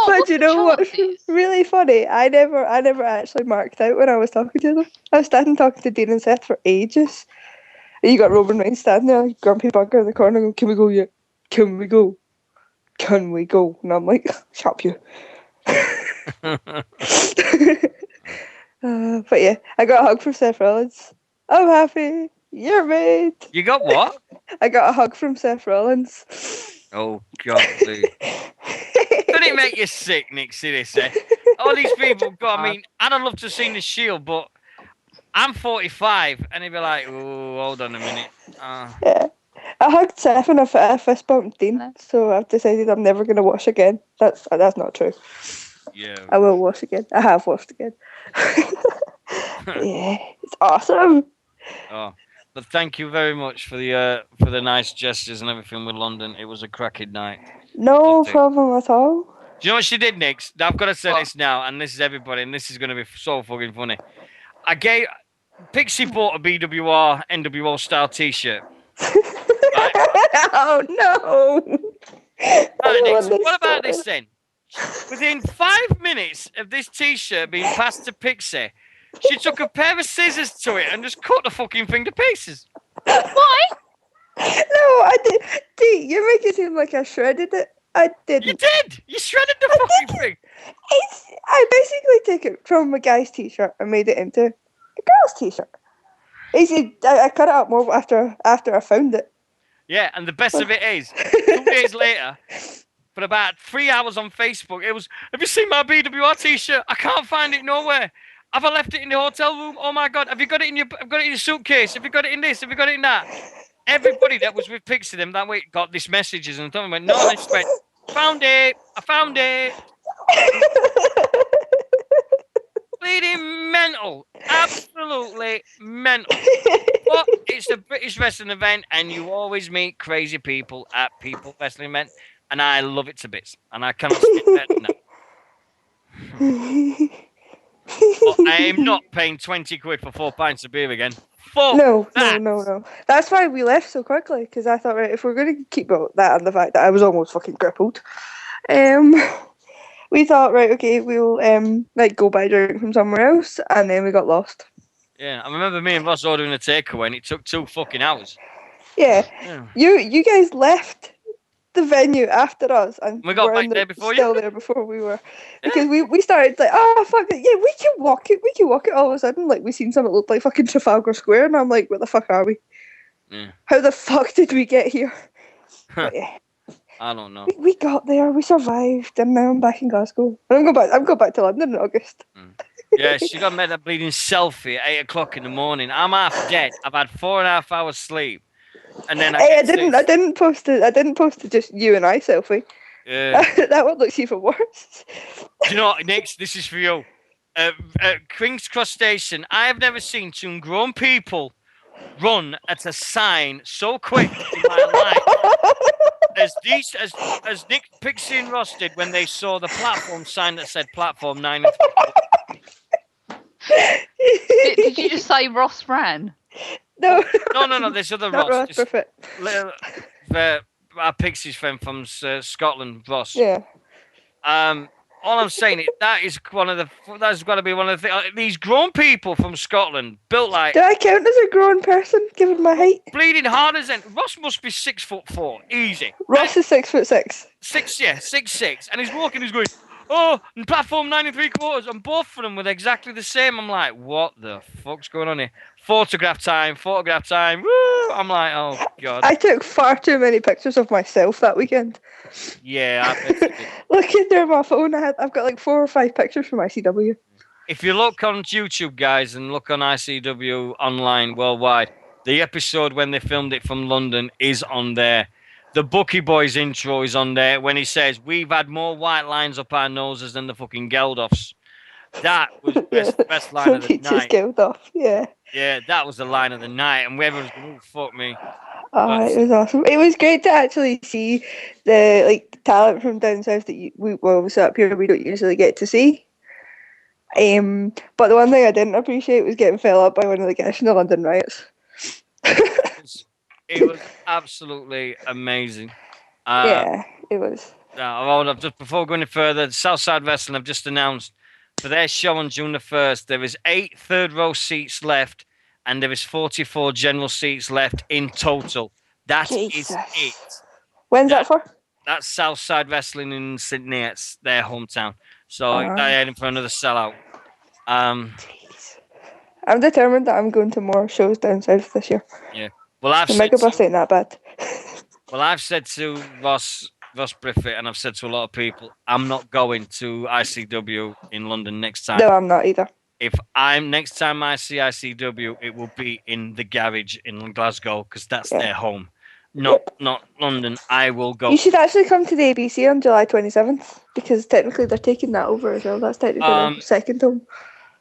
but you know what's really funny? I never actually marked out when I was talking to them. I was standing talking to Dean and Seth for ages. And you got Roman Reigns standing there, like, grumpy bugger in the corner, going, "Can we go yet? Can we go? Can we go?" And I'm like, "Shut up, you." But yeah, I got a hug from Seth Rollins. I'm happy. You're made. You got what? I got a hug from Seth Rollins. Oh God, dude. Doesn't it make you sick, Nick? Seriously, all these people. God, I mean, I'd have loved to have seen the Shield, but I'm 45, and they'd be like, "Oh, hold on a minute." Yeah, I hugged Seth and I fist bumped Dean, so I've decided I'm never going to wash again. That's not true. Yeah. I will wash again. I have washed again. Yeah, it's awesome. Oh, but thank you very much for the nice gestures and everything with London. It was a cracking night. No problem at all. Do you know what she did, Nick? I've got to say this now, and this is everybody, and this is going to be so fucking funny. Pixie bought a BWR NWO style T-shirt. Right? Oh no! Right, Nick, so what about this then? Within 5 minutes of this T-shirt being passed to Pixie, she took a pair of scissors to it and just cut the fucking thing to pieces. Why? No, I did. Dee, you make it seem like I shredded it. I didn't. You did. You shredded the fucking thing. I basically took it from a guy's T-shirt and made it into a girl's T-shirt. I cut it up more after I found it. Yeah, and the best of it is, 2 days later, for about 3 hours on Facebook, it was, "Have you seen my BWR T-shirt? I can't find it nowhere. Have I left it in the hotel room? Oh my God! Have you got it in your suitcase? Have you got it in this? Have you got it in that?" Everybody that was with Pixie them that week got these messages and something went, "No," they just went, "Found it! I found it!" Bleeding mental, absolutely mental. But it's the British wrestling event, and you always meet crazy people at people wrestling event, and I love it to bits, and I cannot skip that. No. But I am not paying 20 quid for 4 pints of beer again. No. That. That's why we left so quickly, because I thought, right, if we're going to keep that and the fact that I was almost fucking crippled, we thought, right, okay, we'll go buy a drink from somewhere else, and then we got lost. Yeah, I remember me and Ross ordering a takeaway, and it took 2 fucking hours. Yeah. You guys left the venue after us, and we got back there before still you. there before we were, because we started like, oh fuck it, yeah, we can walk it. All of a sudden, like, we seen something that looked like fucking Trafalgar Square, and I'm like, where the fuck are we? Yeah. How the fuck did we get here? But yeah, I don't know. we got there, we survived, and now I'm back in Glasgow. And I'm going back to London in August. Yeah, she got made that bleeding selfie at 8 o'clock in the morning. I'm half dead. I've had 4.5 hours sleep. And then I didn't post it. I didn't post it. Just you and I selfie. Yeah. That one looks even worse. Do you know what, Nick? This is for you. At King's Cross Station, I have never seen 2 grown people run at a sign so quick in my life as Nick, Pixie, and Ross did when they saw the platform sign that said platform 9. Did you just say Ross ran? No. There's other Not Ross. Ross Perfect. Our Pixie's friend from Scotland, Ross. Yeah. All I'm saying is that's got to be one of the things. These grown people from Scotland built like. Do I count as a grown person given my height? Bleeding hard as Ross must be 6'4", easy. Ross is 6'6". 6'6", and he's walking. He's going, oh, and platform 93 quarters, and both of them were exactly the same. I'm like, what the fuck's going on here? Photograph time. Woo! I'm like, oh god. I took far too many pictures of myself that weekend. Yeah, I bet you did. Looking through my phone, I've got like 4 or 5 pictures from ICW. If you look on YouTube, guys, and look on ICW online worldwide, the episode when they filmed it from London is on there. The Bucky Boys intro is on there when he says, "We've had more white lines up our noses than the fucking Geldofs." That was best line Some of the peaches night. killed off. Yeah. Yeah, that was the line of the night, and everyone's going, "Oh, fuck me." Oh, it was awesome. It was great to actually see the talent from down south that obviously up here we don't usually get to see. But the one thing I didn't appreciate was getting fell up by one of the guys in the London riots. It was absolutely amazing. Yeah, it was. I've just before going any further, Southside Wrestling have just announced for their show on June the 1st, there is 8 third-row seats left, and there is 44 general seats left in total. That Jesus. is it. When's that for? That's Southside Wrestling in Sydney. It's their hometown. So they're heading for another sellout. Jeez. I'm determined that I'm going to more shows down south this year. Yeah. Well, the Megabus ain't that bad. Well, I've said to Ross Briffett, and I've said to a lot of people, I'm not going to ICW in London next time. No, I'm not either. If next time I see ICW, it will be in the garage in Glasgow because that's their home. Not London. I will go. You should actually come to the ABC on July 27th because technically they're taking that over as well. That's technically their second home.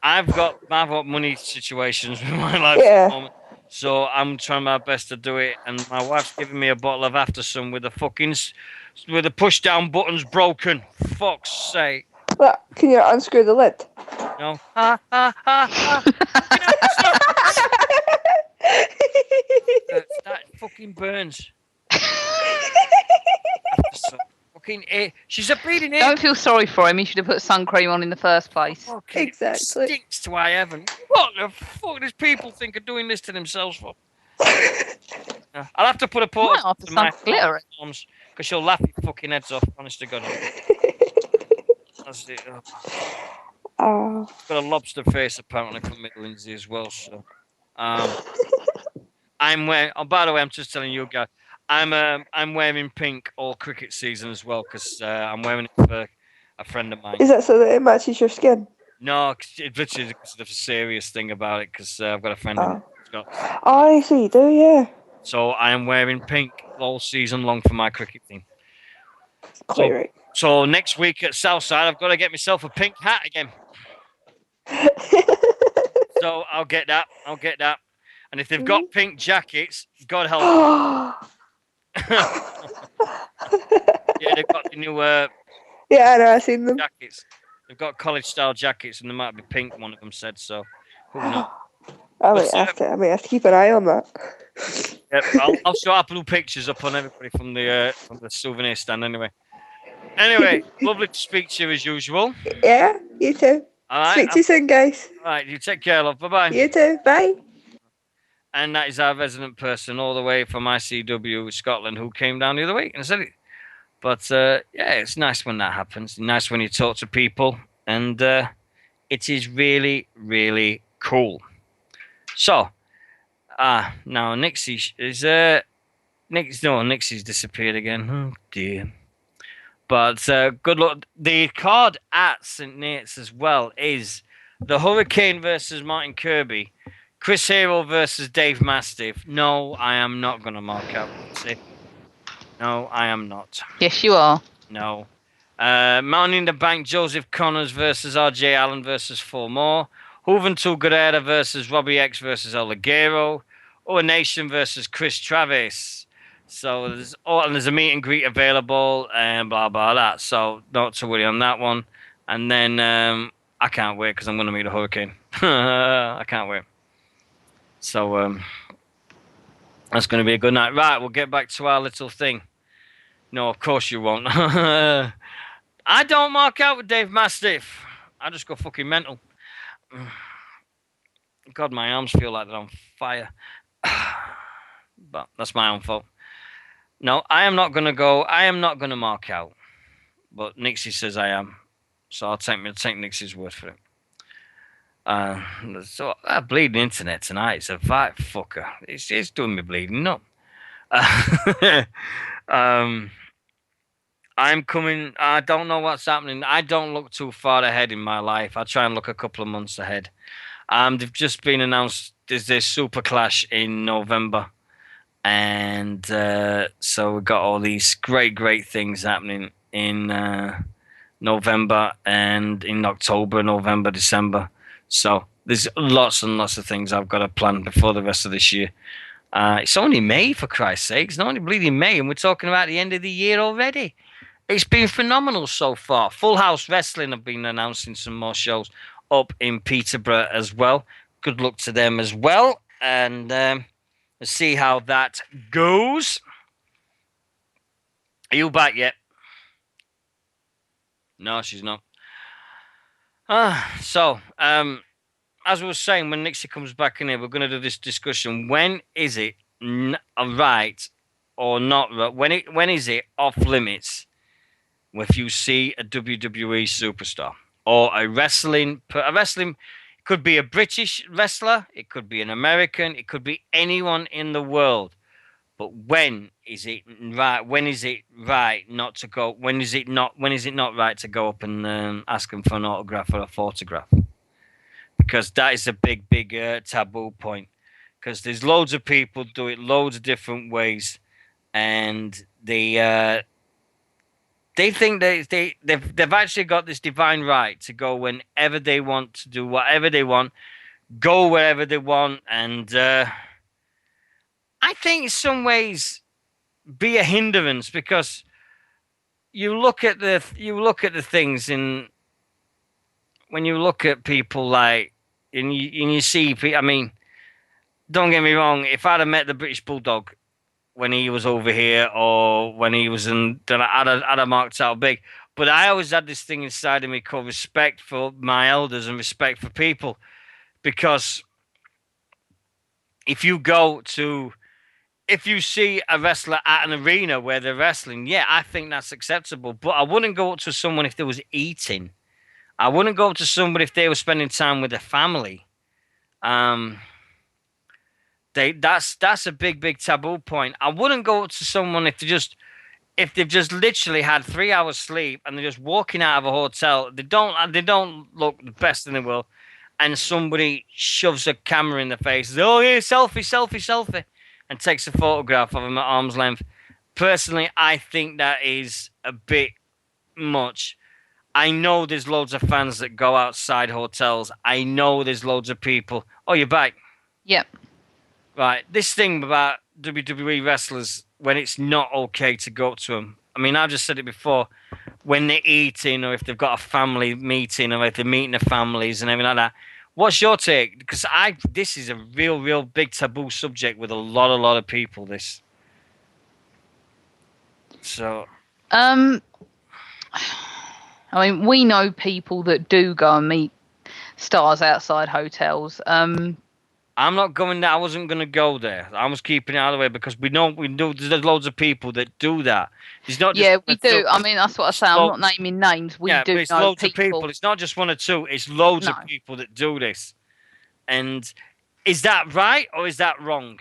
I've got money situations with my life at the moment, so I'm trying my best to do it. And my wife's giving me a bottle of After Sun with the push down buttons broken. Fuck's sake! Look, can you unscrew the lid? No. That fucking burns. Fucking she's a bleeding. Don't feel sorry for him. He should have put sun cream on in the first place. Okay, exactly. Stinks to high heaven. What the fuck does people think of doing this to themselves for? I'll have to put a port to my arms because she'll laugh your fucking heads off. Honest to God. That's it. Got a lobster face apparently from Midlandsey as well. So, I'm wearing. Oh, by the way, I'm just telling you guys, I'm wearing pink all cricket season as well because I'm wearing it for a friend of mine. Is that so that it matches your skin? No, it's literally a serious thing about it because I've got a friend who's got. Oh, I see you do, yeah. So I am wearing pink all season long for my cricket team. Quite right. So next week at Southside, I've got to get myself a pink hat again. So I'll get that. And if they've got pink jackets, God help them. Yeah, they've got the new yeah, I know, I've seen them. jackets. They've got college style jackets, and there might be pink. One of them said so. Who knows? I might have to keep an eye on that. Yep, I'll show up little pictures up on everybody from the souvenir stand. Anyway, lovely to speak to you as usual. Yeah, you too. All right, speak to you soon, guys. All right, you take care, love. Bye bye. You too. Bye. And that is our resident person all the way from ICW Scotland who came down the other week and said it. But yeah, it's nice when that happens. Nice when you talk to people, and it is really, really cool. So, now Nixy is Nixie's disappeared again. Oh dear. But good luck. The card at St. Nate's as well is the Hurricane versus Martin Kirby, Chris Hero versus Dave Mastiff. No, I am not going to mark out. No, I am not. Yes, you are. No. Money in the Bank, Joseph Connors versus RJ Allen versus 4 more. Juventud Guerrera versus Robbie X versus El Ligero. Or Nation versus Chris Travis. So there's a meet and greet available and blah blah that. So not to worry on that one. And then I can't wait because I'm going to meet a Hurricane. I can't wait. So that's going to be a good night. Right, we'll get back to our little thing. No, of course you won't. I don't mark out with Dave Mastiff. I just go fucking mental. God, my arms feel like they're on fire. But that's my own fault. No, I am not going to go. I am not going to mark out. But Nixie says I am. So I'll take Nix's word for it. So that bleeding internet tonight is a vibe fucker. It's doing me bleeding up. Um, I'm coming. I don't know what's happening. I don't look too far ahead in my life. I try and look a couple of months ahead. They've just been announced. There's this Super Clash in November, and so we've got all these great things happening in November and in October, November, December. So there's lots and lots of things I've got to plan before the rest of this year. It's only May, for Christ's sake. It's not only bleeding May, and we're talking about the end of the year already. It's been phenomenal so far. Full House Wrestling have been announcing some more shows up in Peterborough as well. Good luck to them as well. And let's see how that goes. Are you back yet? No, she's not. So, as we were saying, when Nixie comes back in here, we're going to do this discussion. When is it right or not right? When is it off limits if you see a WWE superstar or a wrestling? It could be a British wrestler, it could be an American, it could be anyone in the world. But when is it right? When is it right not to go? When is it not? When is it not right to go up and ask them for an autograph or a photograph? Because that is a big taboo point. Because there's loads of people do it loads of different ways, and they think they've actually got this divine right to go whenever they want, to do whatever they want, go wherever they want, and I think in some ways be a hindrance, because you look at the things in when you look at people like and you see people. I mean, don't get me wrong. If I'd have met the British Bulldog when he was over here, or when he was in, then I'd have marked out big. But I always had this thing inside of me called respect for my elders and respect for people, because if you see a wrestler at an arena where they're wrestling, yeah, I think that's acceptable. But I wouldn't go up to someone if they was eating. I wouldn't go up to somebody if they were spending time with their family. That's a big taboo point. I wouldn't go up to someone if they've just literally had 3 hours sleep and they're just walking out of a hotel. They don't look the best in the world, and somebody shoves a camera in their face. Oh yeah, selfie, and takes a photograph of them at arm's length. Personally, I think that is a bit much. I know there's loads of fans that go outside hotels. I know there's loads of people. Oh, you're back? Yep. Right. This thing about WWE wrestlers, when it's not okay to go up to them. I mean, I've just said it before. When they're eating, or if they've got a family meeting, or if they're meeting their families and everything like that. What's your take? Because this is a real big taboo subject with a lot of people. This. So. I mean, we know people that do go and meet stars outside hotels. I'm not going there. I wasn't going to go there. I was keeping it out of the way, because we know there's loads of people that do that. It's not just we do. I mean, that's what I say. I'm not naming names. We do it's know loads people. of people. It's not just one or two. It's loads of people that do this. And is that right or is that wrong?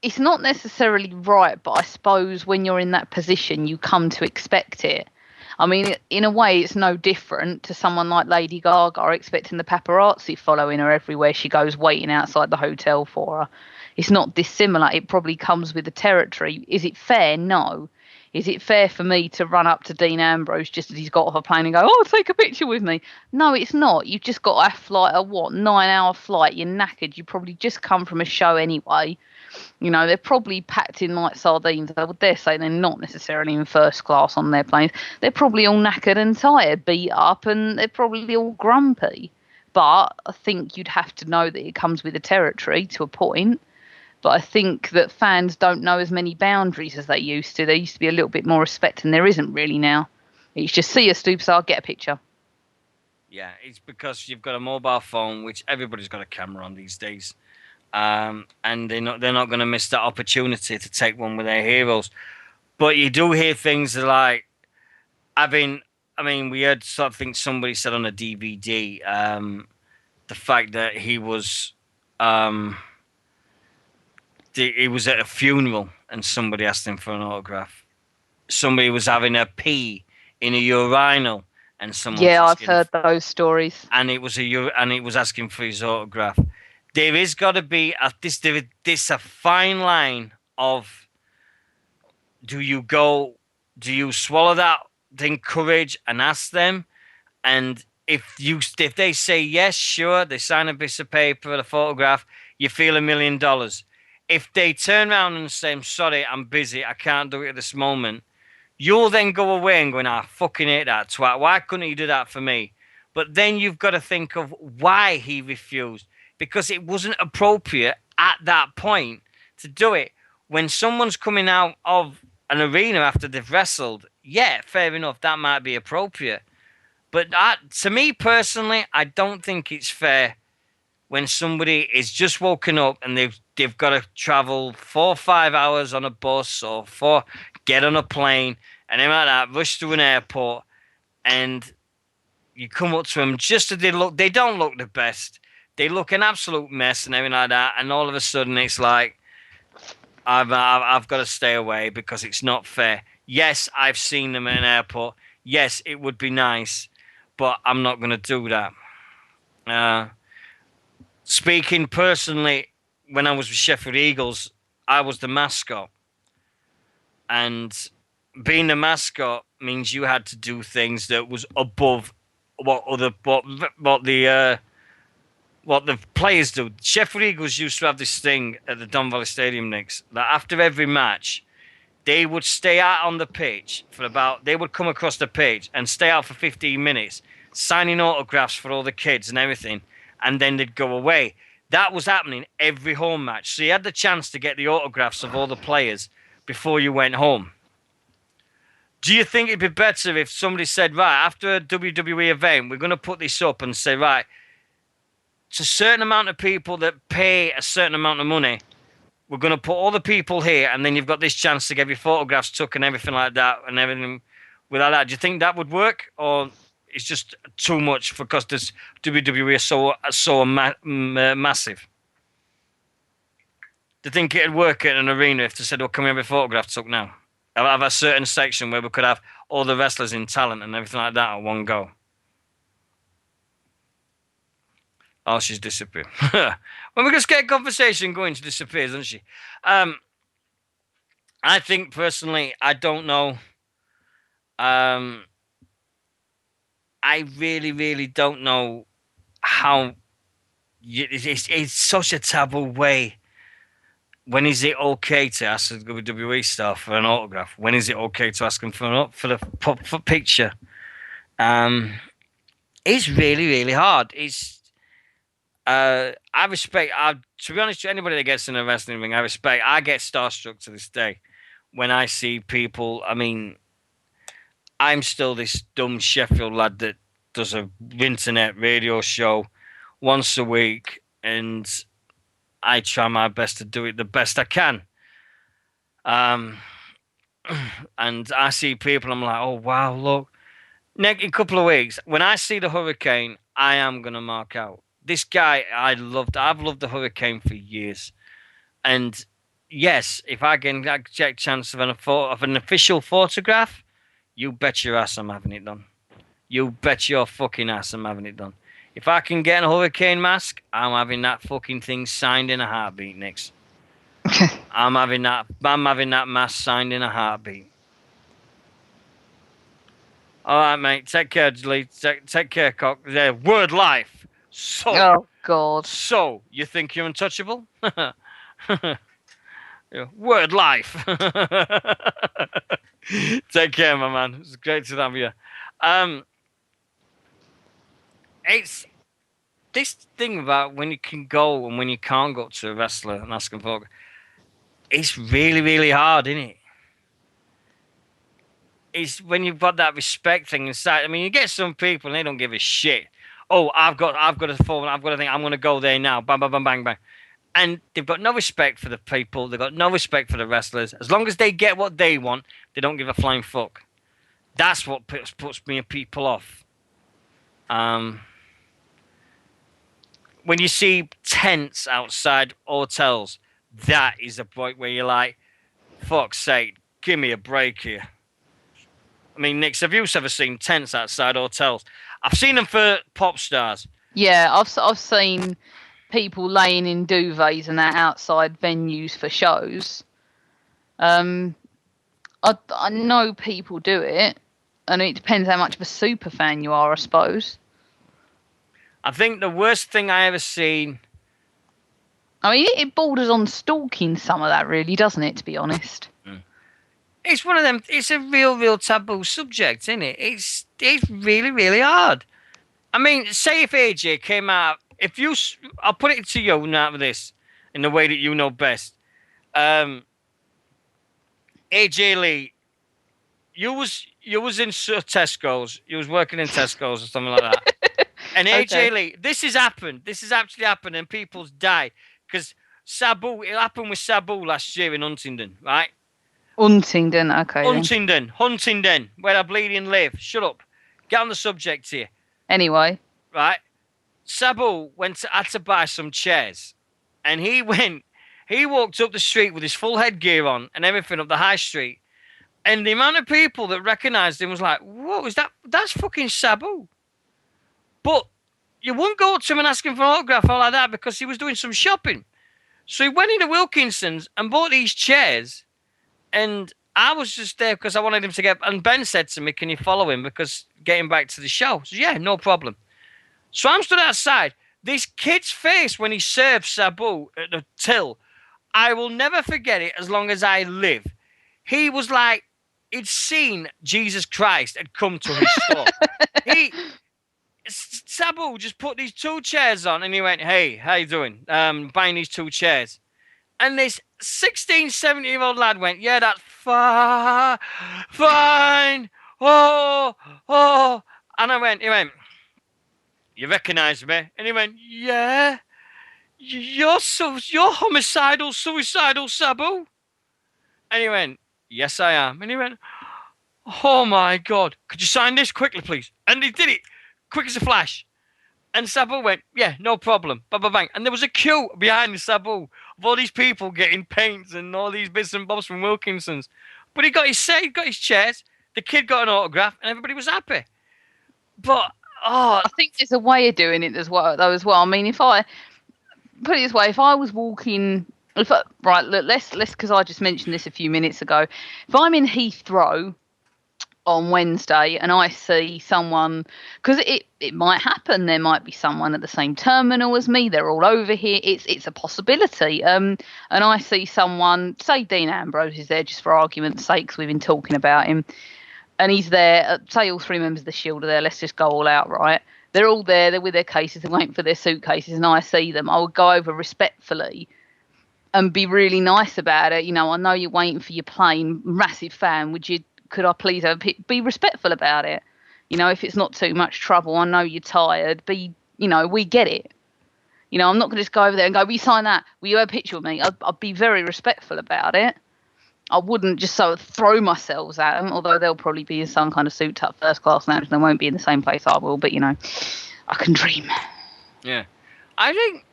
It's not necessarily right, but I suppose when you're in that position, you come to expect it. I mean, in a way, it's no different to someone like Lady Gaga expecting the paparazzi following her everywhere she goes, waiting outside the hotel for her. It's not dissimilar. It probably comes with the territory. Is it fair? No. Is it fair for me to run up to Dean Ambrose just as he's got off a plane and go, oh, take a picture with me? No, it's not. You've just got a flight, 9-hour flight. You're knackered. You probably just come from a show anyway. You know, they're probably packed in like sardines. I would dare say they're not necessarily in first class on their planes. They're probably all knackered and tired, beat up, and they're probably all grumpy. But I think you'd have to know that it comes with the territory to a point. But I think that fans don't know as many boundaries as they used to. There used to be a little bit more respect, and there isn't really now. It's just see a superstar, get a picture. Yeah, it's because you've got a mobile phone, which everybody's got a camera on these days. And they're not going to miss that opportunity to take one with their heroes. But you do hear things like I mean, we heard something somebody said on a DVD. The fact that um, he was at a funeral and somebody asked him for an autograph. Somebody was having a pee in a urinal and someone's Yeah, I've asking, heard those stories. and it was asking for his autograph. There is got to be this a fine line of do you swallow that thing courage and ask them, and if they say yes, sure, they sign a piece of paper, a photograph, you feel $1 million. If they turn around and say, I'm sorry, I'm busy, I can't do it at this moment, you'll then go away and go, I fucking hate that twat. Why couldn't he do that for me? But then you've got to think of why he refused. Because it wasn't appropriate at that point to do it. When someone's coming out of an arena after they've wrestled, yeah, fair enough, that might be appropriate. But to me personally, I don't think it's fair when somebody is just woken up and they've got to travel 4 or 5 hours on a bus or get on a plane and they like that, rush to an airport, and you come up to them just as they don't look the best. They look an absolute mess and everything like that, and all of a sudden it's like, I've got to stay away because it's not fair. Yes, I've seen them at an airport. Yes, it would be nice, but I'm not going to do that. Speaking personally, when I was with Sheffield Eagles, I was the mascot. And being the mascot means you had to do things that was above what the players do. Sheffield Eagles used to have this thing at the Don Valley Stadium, Knicks, that after every match, they would stay out on the pitch they would come across the pitch and stay out for 15 minutes, signing autographs for all the kids and everything, and then they'd go away. That was happening every home match. So you had the chance to get the autographs of all the players before you went home. Do you think it'd be better if somebody said, right, after a WWE event, we're going to put this up and say, right, it's a certain amount of people that pay a certain amount of money. We're going to put all the people here, and then you've got this chance to get your photographs took and everything like that, and everything without that. Do you think that would work, or it's just too much because this WWE is so massive? Do you think it'd work at an arena if they said, "Oh, can we have your photographs took now?" Have a certain section where we could have all the wrestlers in talent and everything like that at one go. Oh, she's disappeared. When we just get a conversation going, she disappears, doesn't she? I think personally, I don't know. I really, really don't know how. It's such a taboo way. When is it okay to ask the WWE staff for an autograph? When is it okay to ask them for the picture? It's really, really hard. I respect. To be honest, to anybody that gets in a wrestling ring, I respect. I get starstruck to this day when I see people. I mean, I'm still this dumb Sheffield lad that does a internet radio show once a week, and I try my best to do it the best I can. And I see people, I'm like, oh wow, look. In a couple of weeks, when I see the Hurricane, I am gonna mark out. This guy, I've loved the Hurricane for years. And yes, if I can get a chance of an official photograph, you bet your ass I'm having it done. You bet your fucking ass I'm having it done. If I can get a Hurricane mask, I'm having that fucking thing signed in a heartbeat, Nix. I'm having that mask signed in a heartbeat. All right, mate. Take care, Lee. Take care, cock. Word life. So, Oh God. So, you think you're untouchable? Word life. Take care, my man. It's great to have you. It's this thing about when you can go and when you can't go to a wrestler and ask them for. It's really, really hard, isn't it? It's when you've got that respect thing inside. I mean, you get some people and they don't give a shit. Oh, I've got a phone. I've got a thing. I'm going to go there now. Bang, bang, bang, bang, bang. And they've got no respect for the people. They've got no respect for the wrestlers. As long as they get what they want, they don't give a flying fuck. That's what puts me and people off. When you see tents outside hotels, that is the point where you're like, fuck's sake, give me a break here. I mean, Nix, have you ever seen tents outside hotels? I've seen them for pop stars. Yeah, I've seen people laying in duvets and that outside venues for shows. I know people do it, and it depends how much of a super fan you are, I suppose. I think the worst thing I ever seen. I mean, it borders on stalking some of that, really, doesn't it? To be honest. It's one of them. It's a real taboo subject, isn't it? It's really hard. I mean, say if AJ came out, I'll put it to you now with this, in the way that you know best. AJ Lee, you was in Tesco's, you was working in Tesco's or something like that. And AJ Lee, this has happened. This has actually happened, and people's died because Sabu. It happened with Sabu last year in Huntingdon, right? Huntingdon, okay. Huntingdon, where I bleeding live. Shut up. Get on the subject here. Anyway. Right. Sabu had to buy some chairs. And he walked up the street with his full headgear on and everything up the high street. And the amount of people that recognised him was like, whoa, that's fucking Sabu. But you wouldn't go up to him and ask him for an autograph or like that because he was doing some shopping. So he went into Wilkinson's and bought these chairs. And I was just there because I wanted him to get... And Ben said to me, can you follow him? Because getting back to the show. So yeah, no problem. So I'm stood outside. This kid's face when he served Sabu at the till, I will never forget it as long as I live. He was like, he'd seen Jesus Christ had come to his store. Sabu just put these two chairs on and he went, hey, how you doing? Buying these two chairs. And this 16, 17-year-old lad went, yeah, that's fine. Oh. And he went, you recognise me? And he went, yeah. You're homicidal, suicidal, Sabu. And he went, yes, I am. And he went, oh my God, could you sign this quickly, please? And he did it, quick as a flash. And Sabu went, yeah, no problem. Bang. And there was a queue behind the Sabu of all these people getting paints and all these bits and bobs from Wilkinson's. But he got his set, he got his chairs, the kid got an autograph, and everybody was happy. But, I think there's a way of doing it as well, though, as well. I mean, if I put it this way, if I was walking... Right, look, let's because I just mentioned this a few minutes ago. If I'm in Heathrow on Wednesday and I see someone, because it might happen, there might be someone at the same terminal as me, they're all over here, it's a possibility, and I see someone, say Dean Ambrose is there just for argument's sake, because we've been talking about him, and he's there, say all three members of the Shield are there, let's just go all out, right? They're all there, they're with their cases, they're waiting for their suitcases, and I see them, I would go over respectfully and be really nice about it. You know, I know you're waiting for your plane, massive fan, could I please be respectful about it? You know, if it's not too much trouble, I know you're tired, we get it. You know, I'm not going to just go over there and go, will you sign that? Will you have a picture with me? I'd be very respectful about it. I wouldn't just sort of throw myself at them, although they'll probably be in some kind of souped up first class lounge and they won't be in the same place I will, but, you know, I can dream. Yeah. I think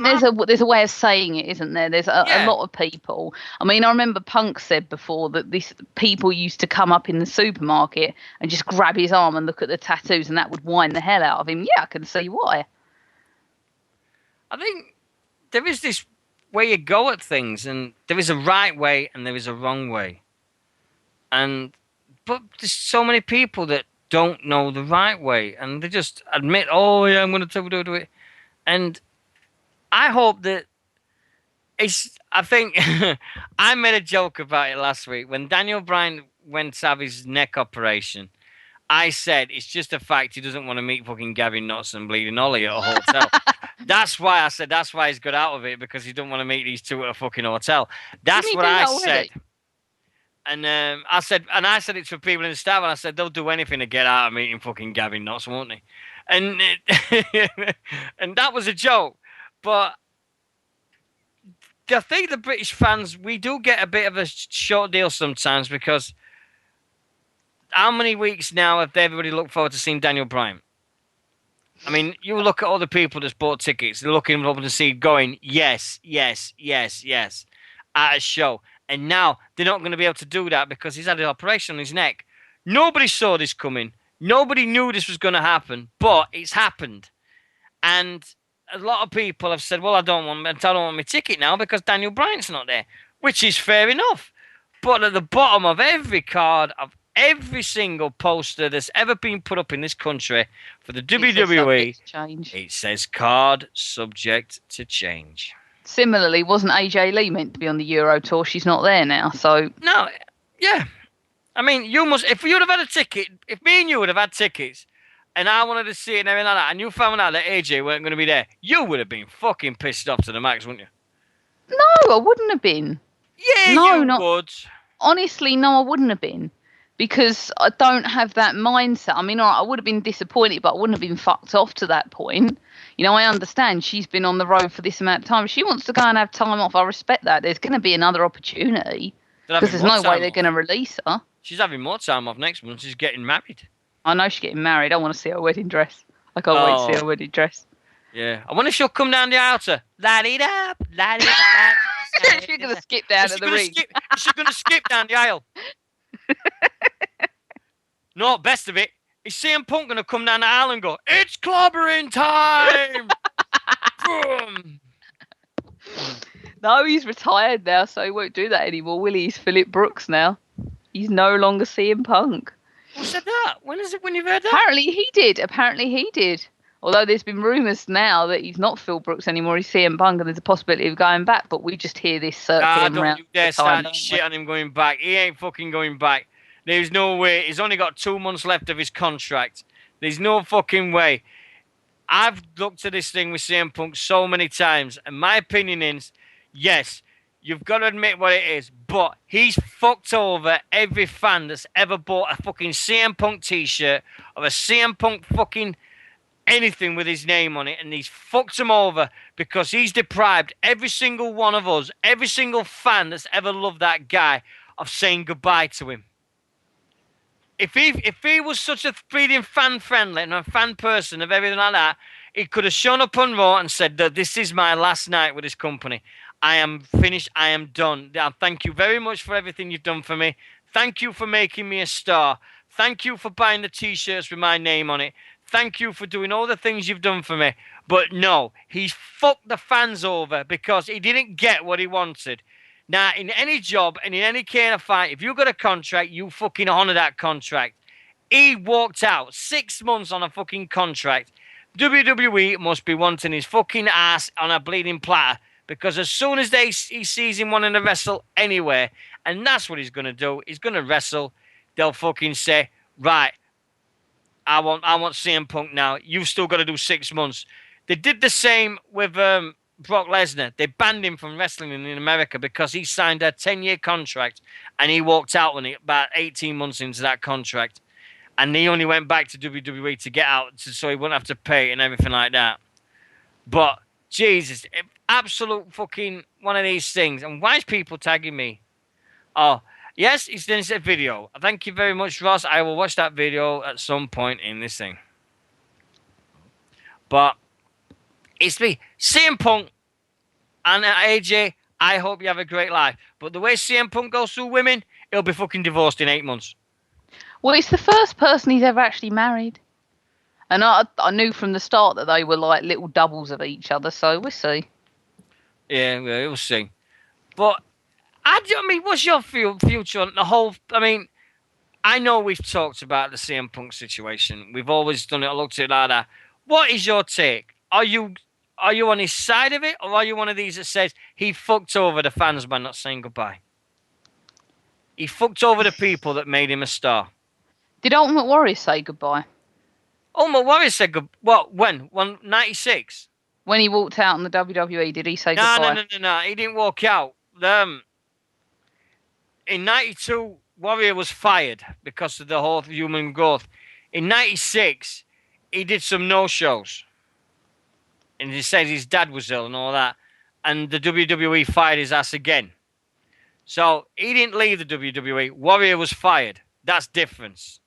there's a way of saying it, isn't there? There's a lot of people. I mean, I remember Punk said before that people used to come up in the supermarket and just grab his arm and look at the tattoos, and that would wind the hell out of him. Yeah, I can see why. I think there is this way you go at things, and there is a right way and there is a wrong way. But there's so many people that don't know the right way, and they just admit, oh yeah, I'm going to do it, and I hope that I think I made a joke about it last week when Daniel Bryan went to have his neck operation. I said it's just a fact he doesn't want to meet fucking Gavin Knotts and Bleeding Ollie at a hotel. That's why he's got out of it, because he don't want to meet these two at a fucking hotel. That's what I said. And I said it to people in the staff, and I said they'll do anything to get out of meeting fucking Gavin Knotts, won't they? And and that was a joke. But I think the British fans, we do get a bit of a short deal sometimes, because how many weeks now have everybody looked forward to seeing Daniel Bryan? I mean, you look at all the people that's bought tickets, they're looking up to see going, yes, yes, yes, yes, at a show. And now they're not going to be able to do that because he's had an operation on his neck. Nobody saw this coming. Nobody knew this was going to happen, but it's happened. And a lot of people have said, well, I don't want my ticket now because Daniel Bryan's not there, which is fair enough. But at the bottom of every card, of every single poster that's ever been put up in this country for the WWE, it says card subject to change. Similarly, wasn't AJ Lee meant to be on the Euro tour? She's not there now, so... No, yeah. I mean, if you'd have had a ticket, if me and you would have had tickets, and I wanted to see it and everything like that, and you found out that AJ weren't going to be there, you would have been fucking pissed off to the max, wouldn't you? No, I wouldn't have been. Yeah, no, you would. Honestly, no, I wouldn't have been. Because I don't have that mindset. I mean, I would have been disappointed, but I wouldn't have been fucked off to that point. You know, I understand she's been on the road for this amount of time. If she wants to go and have time off, I respect that. There's going to be another opportunity. Because there's no way they're going to release her. She's having more time off next month. She's getting married. I know she's getting married. I want to see her wedding dress. I can't wait to see her wedding dress. Yeah. I wonder if she'll come down the aisle to light it up, light it up. She's going to skip down to the ring. She's going to skip down the aisle. No, best of it, is CM Punk going to come down the aisle and go, it's clobbering time! Boom! No, he's retired now, so he won't do that anymore, will he? He's Philip Brooks now. He's no longer CM Punk. Who said that? When you've heard that? Apparently he did. Although there's been rumours now that he's not Phil Brooks anymore, he's CM Punk, and there's a possibility of going back, but we just hear this circling around. Don't you dare start shit on him going back. He ain't fucking going back. There's no way. He's only got 2 months left of his contract. There's no fucking way. I've looked at this thing with CM Punk so many times, and my opinion is, yes, you've got to admit what it is, but he's fucked over every fan that's ever bought a fucking CM Punk t-shirt or a CM Punk fucking anything with his name on it, and he's fucked them over because he's deprived every single one of us, every single fan that's ever loved that guy, of saying goodbye to him. If he was such a freaking fan-friendly and a fan person of everything like that, he could have shown up on Raw and said that this is my last night with this company. I am finished. I am done. Thank you very much for everything you've done for me. Thank you for making me a star. Thank you for buying the T-shirts with my name on it. Thank you for doing all the things you've done for me. But no, he's fucked the fans over because he didn't get what he wanted. Now, in any job and in any kind of fight, if you got a contract, you fucking honour that contract. He walked out 6 months on a fucking contract. WWE must be wanting his fucking ass on a bleeding platter because as soon as he sees him wanting to wrestle anywhere, and that's what he's going to do, he's going to wrestle, they'll fucking say, right, I want CM Punk now. You've still got to do 6 months. They did the same with Brock Lesnar. They banned him from wrestling in America because he signed a 10-year contract and he walked out on it about 18 months into that contract. And he only went back to WWE to get out so he wouldn't have to pay and everything like that. But, Jesus, absolute fucking one of these things. And why is people tagging me? Oh, yes, it's in a video. Thank you very much, Ross. I will watch that video at some point in this thing. But it's me. CM Punk and AJ, I hope you have a great life. But the way CM Punk goes through women, he'll be fucking divorced in 8 months. Well, it's the first person he's ever actually married. And I knew from the start that they were like little doubles of each other, so we'll see. Yeah, we'll see. But, I mean, what's your future on the whole... I mean, I know we've talked about the CM Punk situation. We've always done it, looked at it like that. What is your take? Are you on his side of it, or are you one of these that says he fucked over the fans by not saying goodbye? He fucked over the people that made him a star. Did Ultimate Warrior say goodbye? Ultimate Warrior said goodbye. What? When? 96? When he walked out on the WWE, did he say goodbye? No. He didn't walk out. In 92, Warrior was fired because of the whole human growth. In 96, he did some no-shows. And he said his dad was ill and all that. And the WWE fired his ass again. So he didn't leave the WWE. Warrior was fired. That's difference.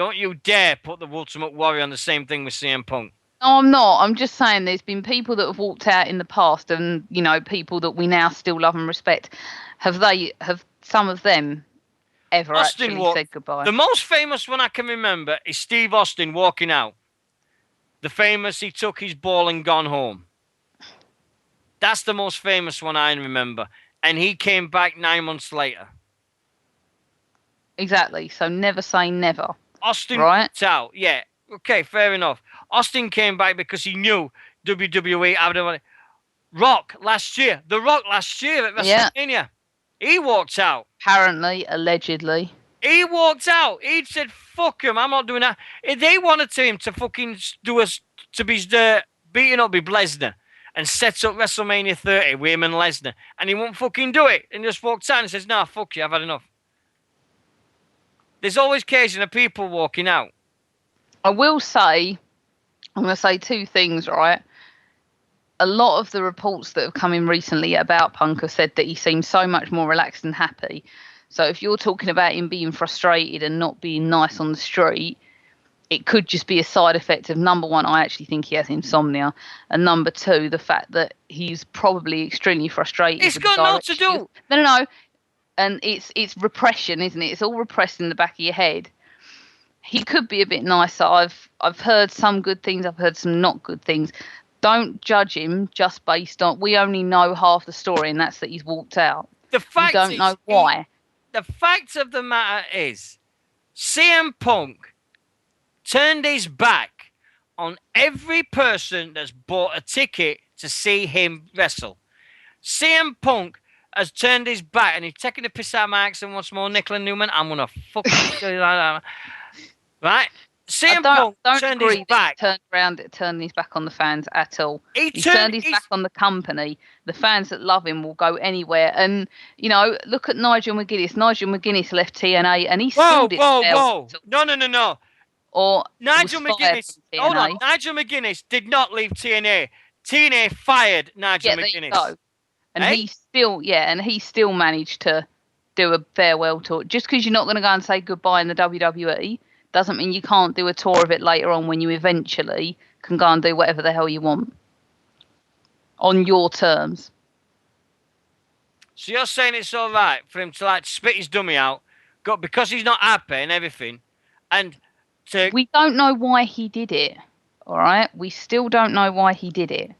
Don't you dare put the Ultimate Warrior on the same thing with CM Punk. No, I'm not. I'm just saying there's been people that have walked out in the past and, people that we now still love and respect. Have some of them ever Austin actually said goodbye? The most famous one I can remember is Steve Austin walking out. The famous, he took his ball and gone home. That's the most famous one I remember. And he came back 9 months later. Exactly. So never say never. Austin right? walked out. Yeah. Okay, fair enough. Austin came back because he knew WWE had the Rock last year. The Rock last year at WrestleMania. Yeah. He walked out. Apparently, allegedly. He walked out. He said, fuck him, I'm not doing that. They wanted him to fucking do us to be beating up with Lesnar and set up WrestleMania 30 with him and Lesnar. And he won't fucking do it. And just walked out and says, nah, fuck you, I've had enough. There's always occasion of people walking out. I will say, I'm going to say two things, right? A lot of the reports that have come in recently about Punk have said that he seems so much more relaxed and happy. So if you're talking about him being frustrated and not being nice on the street, it could just be a side effect of, number one, I actually think he has insomnia, and number two, the fact that he's probably extremely frustrated. It's got nothing to do. No. And it's repression, isn't it? It's all repressed in the back of your head. He could be a bit nicer. I've heard some good things. I've heard some not good things. Don't judge him just based on. We only know half the story, and that's that he's walked out. The fact we don't know why. The fact of the matter is, CM Punk turned his back on every person that's bought a ticket to see him wrestle. CM Punk has turned his back, and he's taking the piss out of my accent once more. Nicola Newman, I'm gonna fucking do that. Right? CM Punk turned his back. Turned his back on the fans at all. He turned his back on the company. The fans that love him will go anywhere. And look at Nigel McGuinness. Nigel McGuinness left TNA, and he still did. Whoa! No. Or Nigel McGuinness. Hold on. Nigel McGuinness did not leave TNA. TNA fired Nigel McGuinness. There you go. And he still managed to do a farewell tour. Just because you're not going to go and say goodbye in the WWE doesn't mean you can't do a tour of it later on when you eventually can go and do whatever the hell you want on your terms. So you're saying it's all right for him to spit his dummy out, because he's not happy and everything, and to... We don't know why he did it. All right, we still don't know why he did it.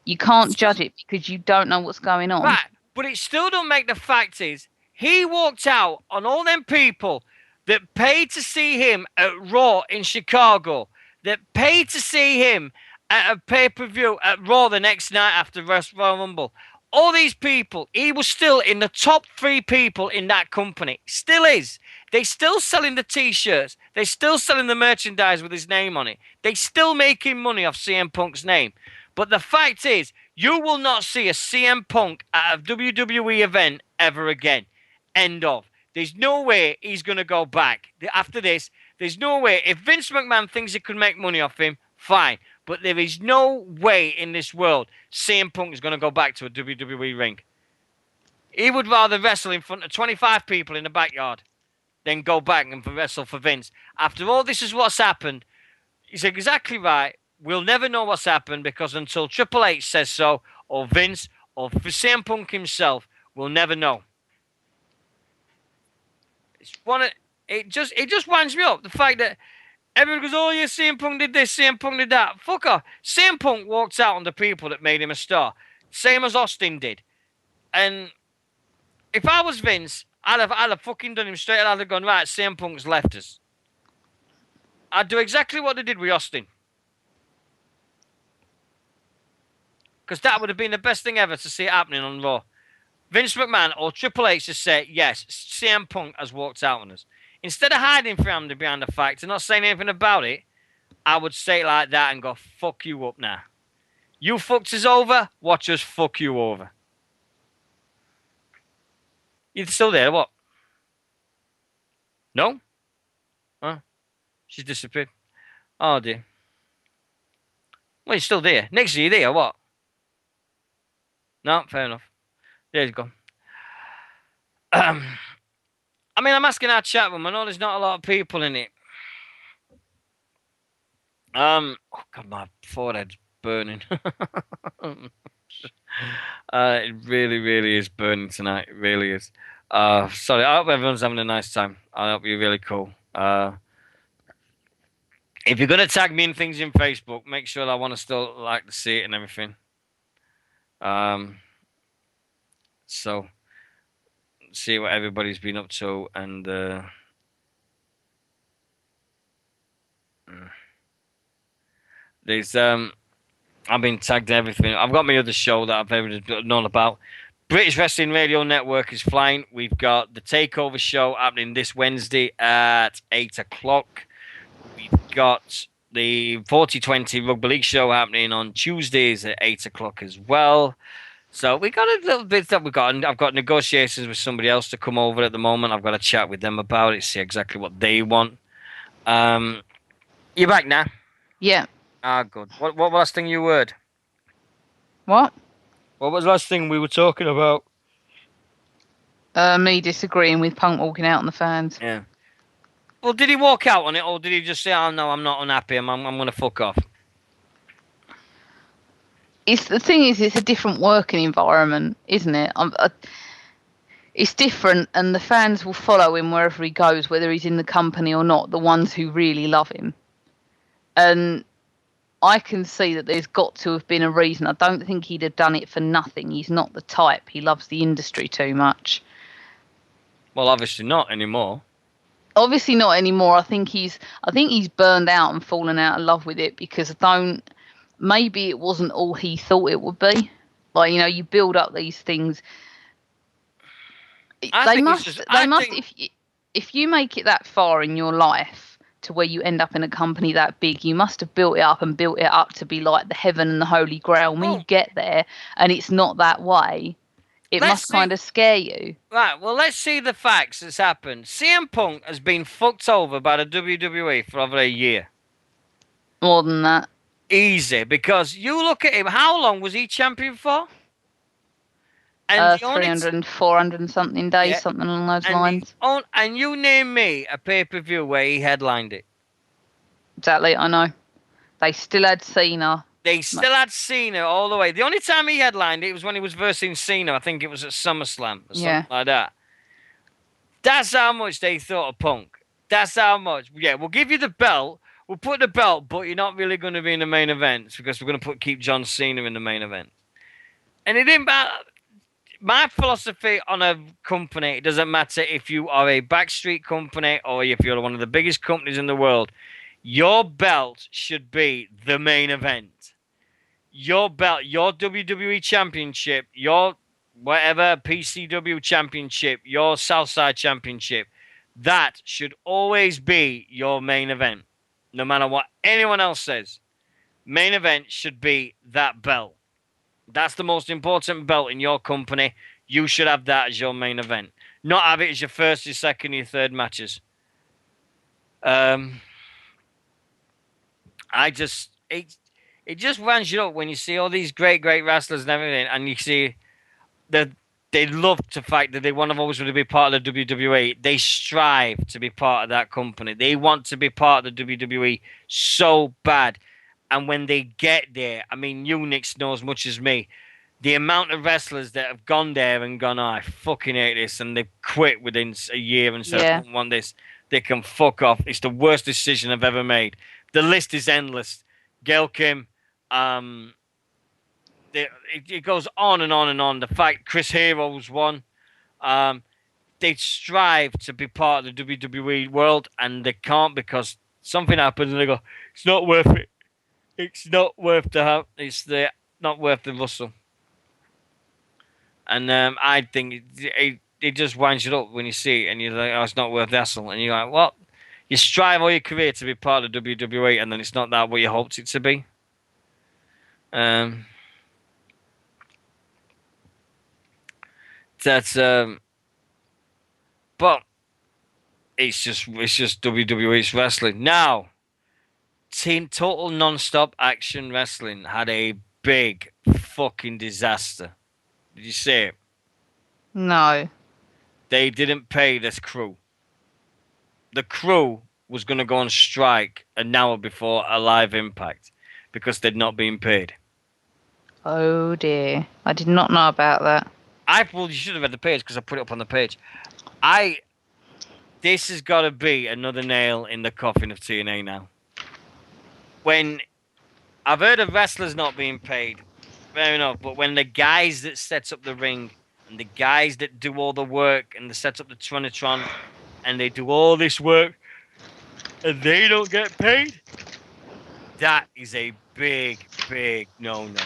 You can't judge it because you don't know what's going on. Right, but it still don't make the fact is he walked out on all them people that paid to see him at Raw in Chicago, that paid to see him at a pay-per-view at Raw the next night after Royal Rumble. All these people, he was still in the top 3 people in that company. Still is. They're still selling the T-shirts. They're still selling the merchandise with his name on it. They're still making money off CM Punk's name. But the fact is, you will not see a CM Punk at a WWE event ever again. End of. There's no way he's going to go back. After this, there's no way. If Vince McMahon thinks he could make money off him, fine. But there is no way in this world CM Punk is going to go back to a WWE ring. He would rather wrestle in front of 25 people in the backyard than go back and wrestle for Vince. After all this is what's happened, he's exactly right. We'll never know what's happened because until Triple H says so, or Vince, or CM Punk himself, we'll never know. It just winds me up. The fact that everyone goes, oh yeah, CM Punk did this, CM Punk did that. Fuck off. CM Punk walked out on the people that made him a star. Same as Austin did. And if I was Vince, I'd have fucking done him straight. I'd have gone, right, CM Punk's left us. I'd do exactly what they did with Austin. Because that would have been the best thing ever to see it happening on Raw. Vince McMahon or Triple H just say, yes, CM Punk has walked out on us. Instead of hiding from them behind the fact and not saying anything about it, I would say it like that and go, fuck you up now. You fucked us over, watch us fuck you over. You're still there, what? No? Huh? She's disappeared. Oh, dear. Well, you're still there. Nixy, you there, what? No, fair enough. There you go. I mean, I'm asking our chat room. I know there's not a lot of people in it. Oh God, my forehead's burning. It really, really is burning tonight. It really is. Sorry. I hope everyone's having a nice time. I hope you're really cool. If you're gonna tag me in things in Facebook, make sure I want to still like to see it and everything. Um, so see what everybody's been up to and there's I've been tagged in everything. I've got my other show that I've ever known about. British Wrestling Radio Network is flying. We've got the Takeover show happening this Wednesday at 8 o'clock. We've got the 4020 Rugby League show happening on Tuesdays at 8 o'clock as well. So we got a little bit that we got. And I've got negotiations with somebody else to come over at the moment. I've got to chat with them about it, see exactly what they want. You're back now? Yeah. Ah, good. What last thing you heard? What? What was the last thing we were talking about? Me disagreeing with Punk walking out on the fans. Yeah. Well, did he walk out on it, or did he just say, "Oh no, I'm not unhappy. I'm going to fuck off"? The thing is, it's a different working environment, isn't it? It's different, and the fans will follow him wherever he goes, whether he's in the company or not. The ones who really love him, and I can see that there's got to have been a reason. I don't think he'd have done it for nothing. He's not the type. He loves the industry too much. Well, obviously not anymore. Obviously not anymore. I think he's burned out and fallen out of love with it because maybe it wasn't all he thought it would be. Like, you build up these things. If you make it that far in your life to where you end up in a company that big, you must have built it up to be like the heaven and the holy grail. When you get there and it's not that way, it must kind of scare you. Right, well, let's see the facts that's happened. CM Punk has been fucked over by the WWE for over a year. More than that. Easy, because you look at him, how long was he champion for? And 300, 400 and something days, something along those lines. And you name me a pay-per-view where he headlined it. Exactly, I know. They still had Cena. They still had Cena all the way. The only time he headlined it was when he was versing Cena. I think it was at SummerSlam or something like that. That's how much they thought of Punk. That's how much. Yeah, we'll give you the belt. We'll put the belt, but you're not really going to be in the main event because we're going to keep John Cena in the main event. And it didn't matter. My philosophy on a company, it doesn't matter if you are a backstreet company or if you're one of the biggest companies in the world. Your belt should be the main event. Your belt, your WWE Championship, your whatever PCW Championship, your Southside Championship, that should always be your main event. No matter what anyone else says, main event should be that belt. That's the most important belt in your company. You should have that as your main event. Not have it as your first, your second, your third matches. It just runs you up when you see all these great wrestlers and everything, and you see that they love to fight, that they want to always want to be part of the WWE. They strive to be part of that company. They want to be part of the WWE so bad. And when they get there, I mean, Unix knows as much as me. The amount of wrestlers that have gone there and gone, I fucking hate this, and they've quit within a year and said, I don't want this. They can fuck off. It's the worst decision I've ever made. The list is endless. Gail Kim, it goes on and on and on. The fact Chris Heroes won. They strive to be part of the WWE world, and they can't because something happens, and they go, it's not worth it. It's not worth not worth the rustle. And I think it just winds you up when you see it, and you're like, oh, it's not worth the hassle. And you're like, what? You strive all your career to be part of WWE, and then it's not that what you hoped it to be. But it's just WWE, it's wrestling. Now, Team Total Non-Stop Action Wrestling had a big fucking disaster. Did you see it? No. They didn't pay this crew. The crew was going to go on strike an hour before a live Impact because they'd not been paid. Oh dear, I did not know about that. Well, you should have read the page because I put it up on the page. This has got to be another nail in the coffin of TNA now. When I've heard of wrestlers not being paid, fair enough, but when the guys that set up the ring and the guys that do all the work and they set up the Tronitron and they do all this work and they don't get paid, that is a big, big no-no.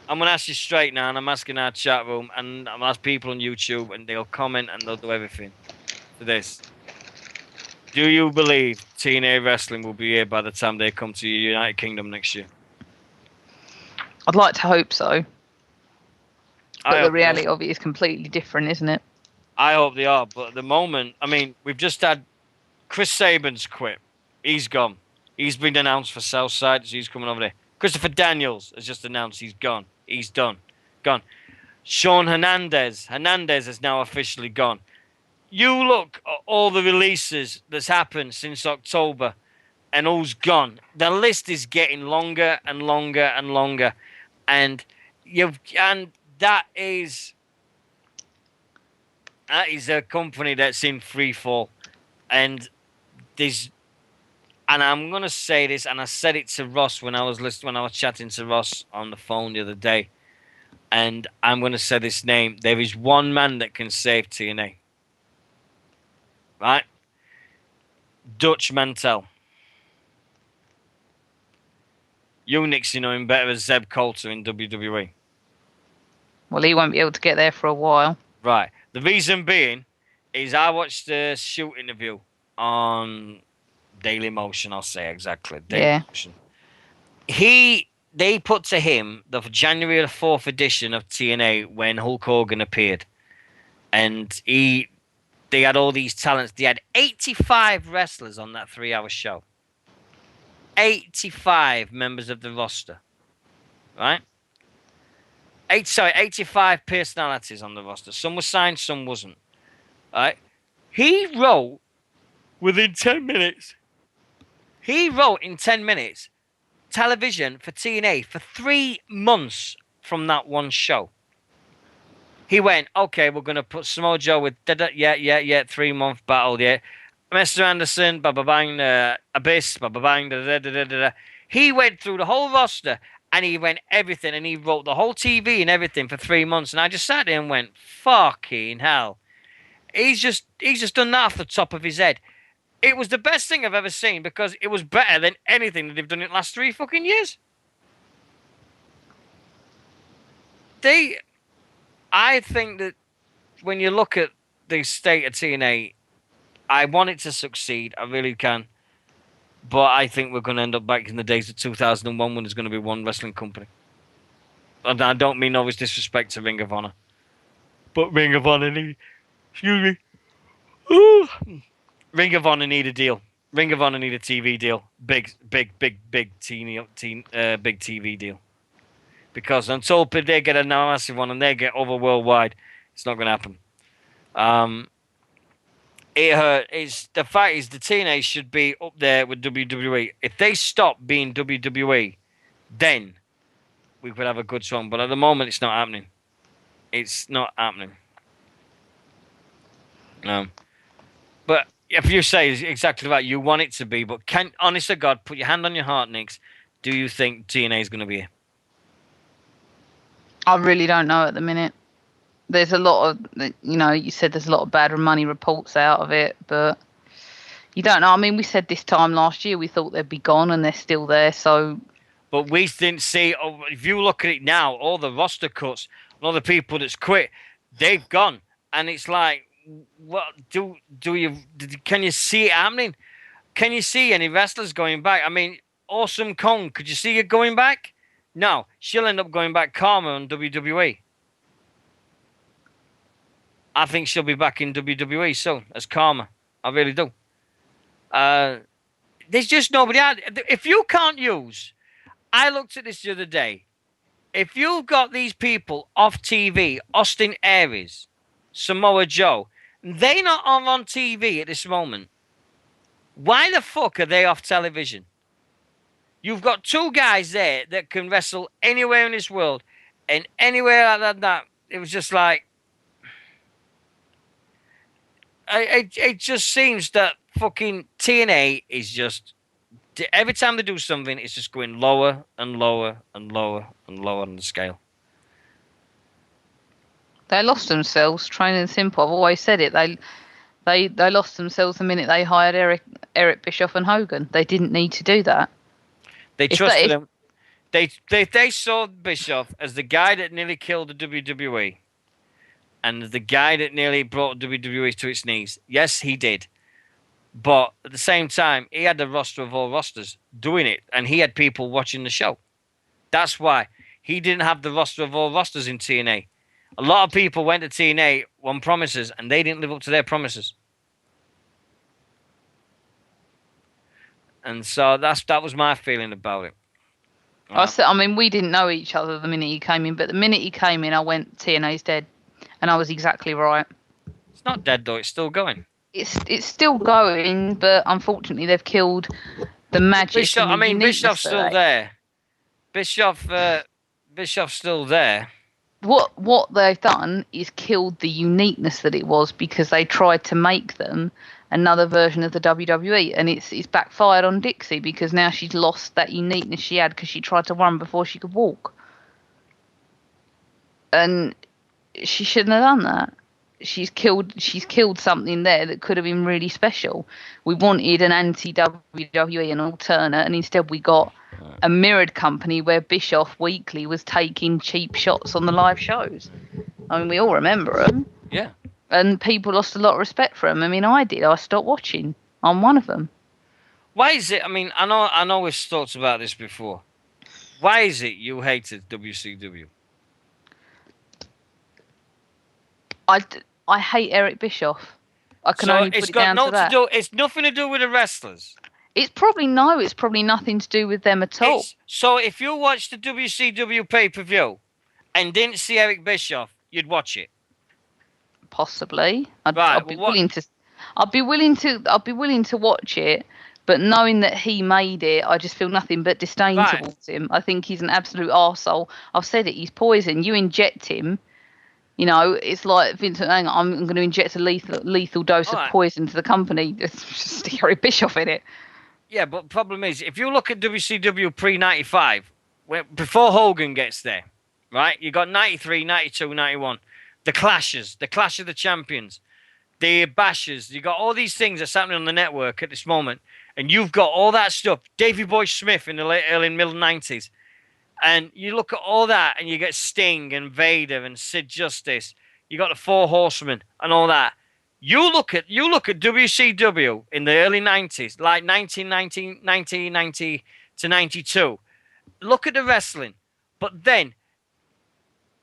I'm going to ask you straight now, and I'm asking our chat room, and I'm asking people on YouTube, and they'll comment and they'll do everything for this. Do you believe TNA Wrestling will be here by the time they come to the United Kingdom next year? I'd like to hope so. But the reality of it is completely different, isn't it? I hope they are, but at the moment, I mean, we've just had Chris Sabin's quit. He's gone. He's been announced for Southside, so he's coming over there. Christopher Daniels has just announced he's gone. He's done. Gone. Sean Hernandez is now officially gone. You look at all the releases that's happened since October and all's gone. The list is getting longer and longer and longer. And that is a company that's in free fall. And I'm gonna say this, and I said it to Ross when I was chatting to Ross on the phone the other day. And I'm gonna say this name. There is one man that can save TNA. Right? Dutch Mantel. You, Nixy, know him better as Zeb Coulter in WWE. Well, he won't be able to get there for a while. Right. The reason being is I watched the shoot interview on Daily Motion, I'll say exactly. Daily Motion. They put to him the January 4th edition of TNA when Hulk Hogan appeared. And they had all these talents. They had 85 wrestlers on that 3-hour show. 85 members of the roster. Right? 85 personalities on the roster. Some were signed, some wasn't. Right? He wrote within 10 minutes. He wrote in 10 minutes television for TNA for 3 months from that one show. He went, okay, we're going to put Samoa Joe with 3-month battle, yeah. Mr. Anderson, bang, Abyss, bang, da. He went through the whole roster and he went everything and he wrote the whole TV and everything for 3 months. And I just sat there and went, fucking hell. He's just done that off the top of his head. It was the best thing I've ever seen because it was better than anything that they've done in the last 3 fucking years. I think that when you look at the state of TNA, I want it to succeed. I really can. But I think we're going to end up back in the days of 2001 when there's going to be one wrestling company. And I don't mean always disrespect to Ring of Honor. But Ring of Honor need... Excuse me. Ooh. Ring of Honor need a deal. Ring of Honor need a TV deal. Big TV deal. Because until they get a massive one and they get over worldwide, it's not going to happen. The fact is the TNA should be up there with WWE. If they stop being WWE, then we could have a good song. But at the moment, it's not happening. It's not happening. But if you say exactly that, you want it to be. But honest to God, put your hand on your heart, Nix. Do you think TNA is going to be here? I really don't know at the minute. There's a lot of, you said there's a lot of bad money reports out of it, but you don't know. I mean, we said this time last year we thought they'd be gone, and they're still there. So, but we didn't see. If you look at it now, all the roster cuts, and all the people that's quit, they've gone, and it's like, what can you see it happening? Can you see any wrestlers going back? I mean, Awesome Kong, could you see her going back? No, she'll end up going back Karma on WWE. I think she'll be back in WWE soon as Karma. I really do. There's just nobody out. If you can't use, I looked at this the other day. If you've got these people off TV, Austin Aries, Samoa Joe, they're not on TV at this moment. Why the fuck are they off television? You've got two guys there that can wrestle anywhere in this world and anywhere like that. It was just like, it just seems that fucking TNA is just, every time they do something, it's just going lower and lower and lower and lower on the scale. They lost themselves, training and simple. I've always said it. They lost themselves the minute they hired Eric Bischoff and Hogan. They didn't need to do that. They trusted him. They saw Bischoff as the guy that nearly killed the WWE. And the guy that nearly brought WWE to its knees. Yes, he did. But at the same time, he had the roster of all rosters doing it. And he had people watching the show. That's why he didn't have the roster of all rosters in TNA. A lot of people went to TNA on promises, and they didn't live up to their promises. And so that was my feeling about it. I mean, we didn't know each other the minute he came in, but the minute he came in, I went, TNA's dead. And I was exactly right. It's not dead, though. It's still going. It's still going, but unfortunately, they've killed the magic. Bischoff's still there. Bischoff's still there. What they've done is killed the uniqueness that it was, because they tried to make them another version of the WWE, and it's backfired on Dixie, because now she's lost that uniqueness she had because she tried to run before she could walk, and she shouldn't have done that. She's killed something there that could have been really special. We wanted an anti-WWE, an alternate, and instead we got a mirrored company where Bischoff Weekly was taking cheap shots on the live shows. I mean, we all remember them. Yeah. And people lost a lot of respect for him. I mean, I did. I stopped watching. I'm one of them. Why is it? I mean, I know we've talked about this before. Why is it you hated WCW? I hate Eric Bischoff. I can only put it down to that. It's nothing to do with the wrestlers. It's probably nothing to do with them at all. So if you watched the WCW pay-per-view and didn't see Eric Bischoff, you'd watch it. Possibly. I'd be willing to watch it, but knowing that he made it, I just feel nothing but disdain towards him. I think he's an absolute arsehole. I've said it, he's poison. You inject him, you know, it's like Vincent, hang on, I'm going to inject a lethal dose of poison to the company. Just stick Eric Bischoff in it. Yeah, but the problem is, if you look at WCW pre-95, before Hogan gets there, right, you got 93, 92, 91, the Clashes, the Clash of the Champions, the Bashers, you got all these things that's happening on the network at this moment, and you've got all that stuff, Davey Boy Smith in the early and middle 90s, and you look at all that, and you get Sting and Vader and Sid Justice, you got the Four Horsemen and all that. You look at WCW in the early 90s, like 1990 to 92. Look at the wrestling. But then,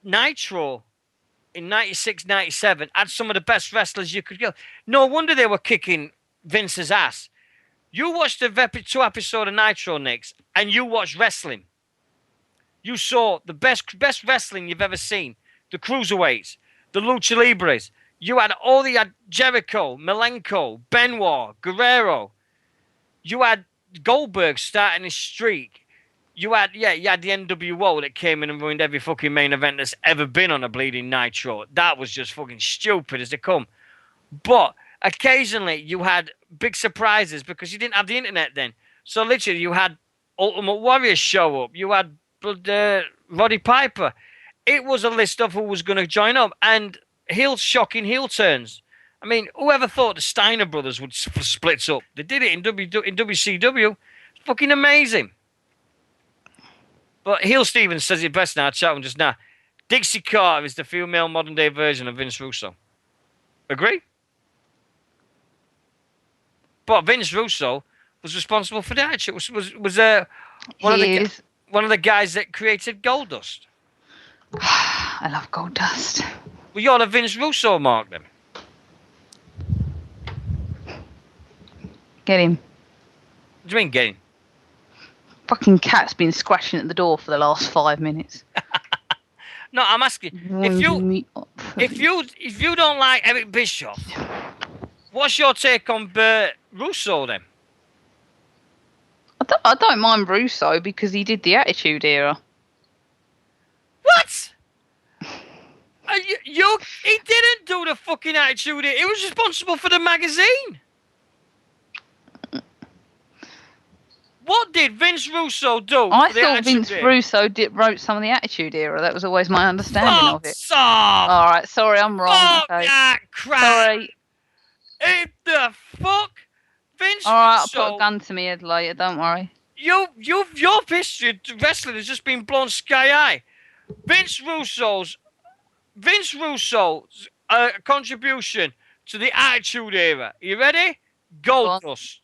Nitro in 96, 97 had some of the best wrestlers you could get. No wonder they were kicking Vince's ass. You watched the 2 episode of Nitro, Nix, and you watched wrestling. You saw the best wrestling you've ever seen. The Cruiserweights, the Lucha Libres. You had Jericho, Malenko, Benoit, Guerrero. You had Goldberg starting his streak. You had the NWO that came in and ruined every fucking main event that's ever been on a bleeding Nitro. That was just fucking stupid as they come. But occasionally you had big surprises because you didn't have the internet then. So literally you had Ultimate Warrior show up. You had Roddy Piper. It was a list of who was going to join up. And shocking heel turns. I mean, whoever thought the Steiner brothers would split up? They did it in WCW. It's fucking amazing. But Heel Stevens says it best now. I chat him just now. Dixie Carter is the female modern day version of Vince Russo. Agree? But Vince Russo was responsible for that. Was one of the guys that created Goldust. I love Goldust. Well, you're the Vince Russo mark then. Get him. What do you mean get him? Fucking cat's been scratching at the door for the last 5 minutes. No, I'm asking if you don't like Eric Bischoff, what's your take on Russo then? I don't mind Russo because he did the Attitude Era. What? He didn't do the fucking Attitude Era. He was responsible for the magazine. What did Vince Russo do? I for the thought Attitude Vince Era? Russo wrote some of the Attitude Era. That was always my understanding of it. Fuck off! All right, sorry, I'm wrong. Fuck Okay. that crap! Sorry. What the fuck? Vince All right, I'll Russo, put a gun to my head later. Don't worry. your history of wrestling has just been blown sky high. Vince Russo's contribution to the Attitude Era. You ready? Go on. Goldust.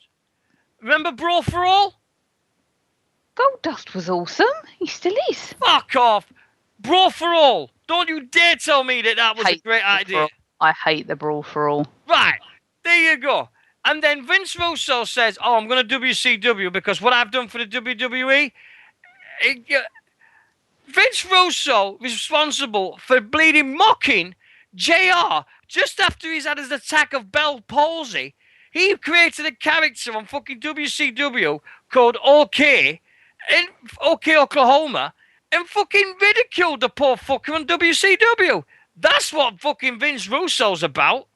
Remember Brawl for All? Goldust was awesome. He still is. Fuck off. Brawl for All. Don't you dare tell me that was a great idea. I hate the Brawl for All. Right. There you go. And then Vince Russo says, "Oh, I'm going to WCW because what I've done for the WWE." Vince Russo was responsible for bleeding mocking JR just after he's had his attack of Bell palsy. He created a character on fucking WCW called OK in OK Oklahoma and fucking ridiculed the poor fucker on WCW. That's what fucking Vince Russo's about.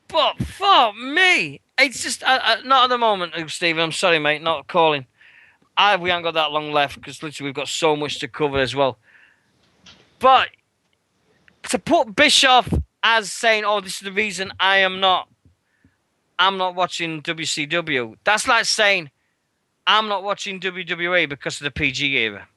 But fuck me, it's just not at the moment, Stephen. I'm sorry, mate, not calling. We haven't got that long left because literally we've got so much to cover as well. But to put Bischoff as saying, "Oh, this is the reason I'm not watching WCW," that's like saying I'm not watching WWE because of the PG era.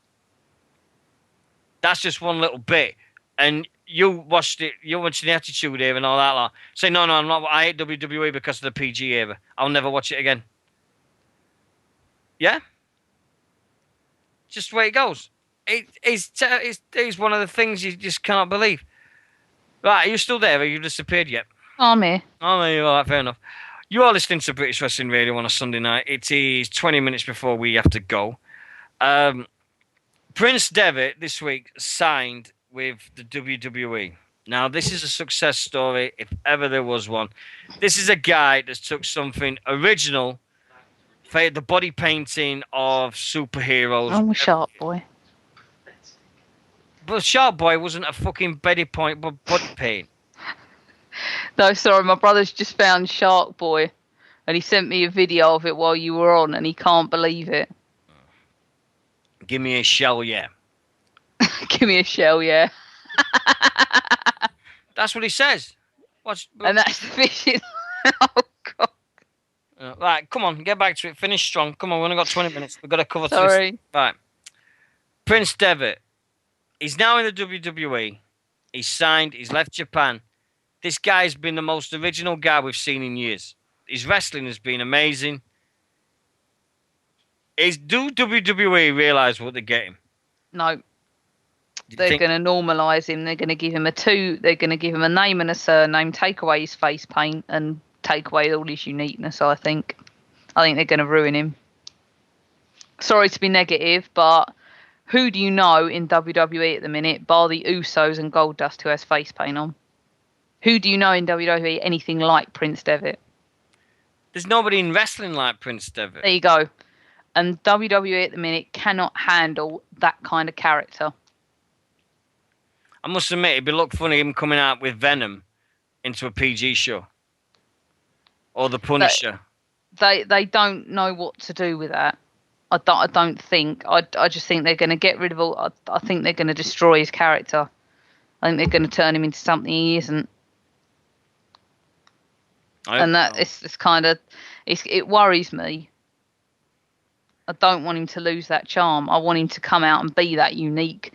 That's just one little bit, and you watched it. You're watching the Attitude Era and all that lot. Say no, I'm not. I hate WWE because of the PG era. I'll never watch it again. Yeah, just the way it goes. It's one of the things you just cannot believe. Right, are you still there? Have you disappeared yet? I'm here. Oh, there you are. Fair enough. You are listening to British Wrestling Radio on a Sunday night. It is 20 minutes before we have to go. Prince Devitt this week signed with the WWE. Now, this is a success story, if ever there was one. This is a guy that took something original, the body painting of superheroes. I'm a Shark Boy. But Shark Boy wasn't a fucking body point, but body paint. No, sorry, my brother's just found Shark Boy, and he sent me a video of it while you were on, and he can't believe it. Give me a shell, yeah. Give me a shell, yeah. That's what he says. And that's the fishing. Oh, God. Right, come on, get back to it. Finish strong. Come on, we've only got 20 minutes. We've got to cover Sorry. this. Right. Prince Devitt. He's now in the WWE. He's signed. He's left Japan. This guy's been the most original guy we've seen in years. His wrestling has been amazing. Do WWE realise what they're getting? No. They're going to normalise him. They're going to give him They're going to give him a name and a surname, take away his face paint, and take away all his uniqueness, I think. I think they're going to ruin him. Sorry to be negative, but who do you know in WWE at the minute, bar the Usos and Goldust, who has face paint on? Who do you know in WWE anything like Prince Devitt? There's nobody in wrestling like Prince Devitt. There you go. And WWE at the minute cannot handle that kind of character. I must admit, it'd be look funny him coming out with Venom into a PG show. Or The Punisher. They don't know what to do with that. I don't think. I just think they're going to get rid of all. I think they're going to destroy his character. I think they're going to turn him into something he isn't. It's kind of it worries me. I don't want him to lose that charm. I want him to come out and be that unique,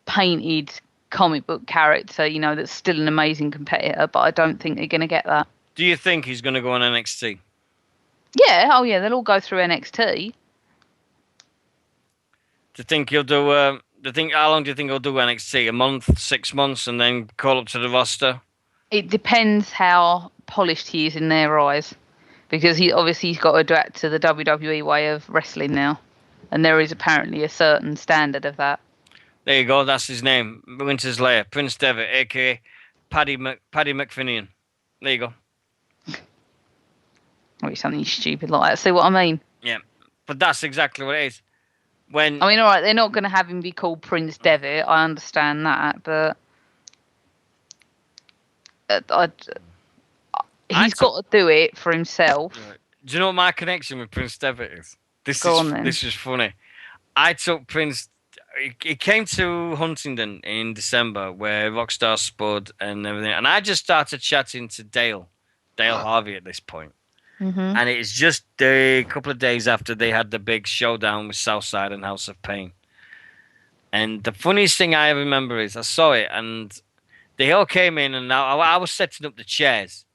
painted comic book character, that's still an amazing competitor, but I don't think they're going to get that. Do you think he's going to go on NXT? Yeah, oh yeah, they'll all go through NXT. Do you think he'll do, how long do you think he'll do NXT? A month, 6 months, and then call up to the roster? It depends how polished he is in their eyes. Because he's got to adapt to the WWE way of wrestling now. And there is apparently a certain standard of that. There you go, that's his name. Winter's Lair. Prince Devitt, a.k.a. Paddy McFinian. There you go. Or something stupid like that. See what I mean? Yeah, but that's exactly what it is. When I mean, all right, they're not going to have him be called Prince Devitt. I understand that, but he's got to do it for himself. Do you know what my connection with Prince Devitt is? Go on then. This is funny. I took Prince. He came to Huntingdon in December, where Rockstar Spud and everything, and I just started chatting to Dale Harvey at this point. Mm-hmm. And it's just a couple of days after they had the big showdown with Southside and House of Pain. And the funniest thing I remember is I saw it, and they all came in, and I was setting up the chairs.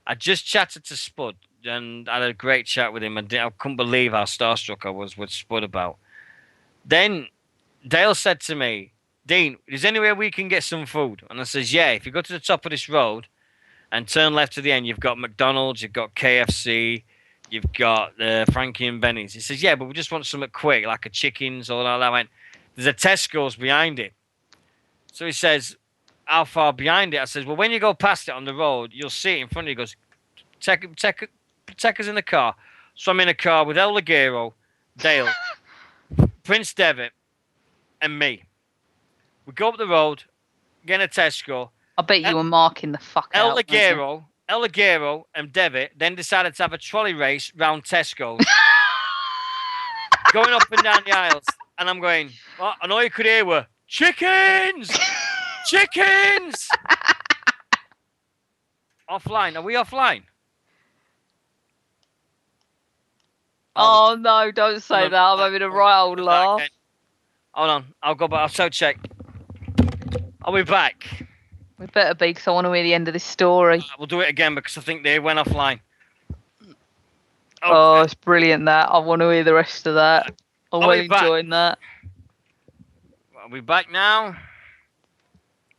I just chatted to Spud, and I had a great chat with him. I couldn't believe how starstruck I was with Spud about. Then Dale said to me, "Dean, is there anywhere we can get some food?" And I says, "Yeah, if you go to the top of this road and turn left to the end, you've got McDonald's, you've got KFC, you've got Frankie and Benny's." He says, "Yeah, but we just want something quick, like a chickens or all that." I went, "There's a Tesco's behind it." So he says, "How far behind it?" I says, "Well, when you go past it on the road, you'll see it in front of you." He goes, take us in the car." So I'm in a car with El Ligero, Dale, Prince Devitt, and me. We go up the road, get in a Tesco. I bet you were marking the fuck out. El Ligero and Devitt then decided to have a trolley race round Tesco's, going up and down the aisles. And I'm going, "What?" And all you could hear were, "Chickens! Chickens!" Offline. Are we offline? Oh, no, don't say that. I'm having a right old laugh. Hold on. I'll go back. I'll so check. Are we back? We better be, because I want to hear the end of this story. We'll do it again because I think they went offline. Oh, it's brilliant, that. I want to hear the rest of that. I'm really enjoying that. Are we back now?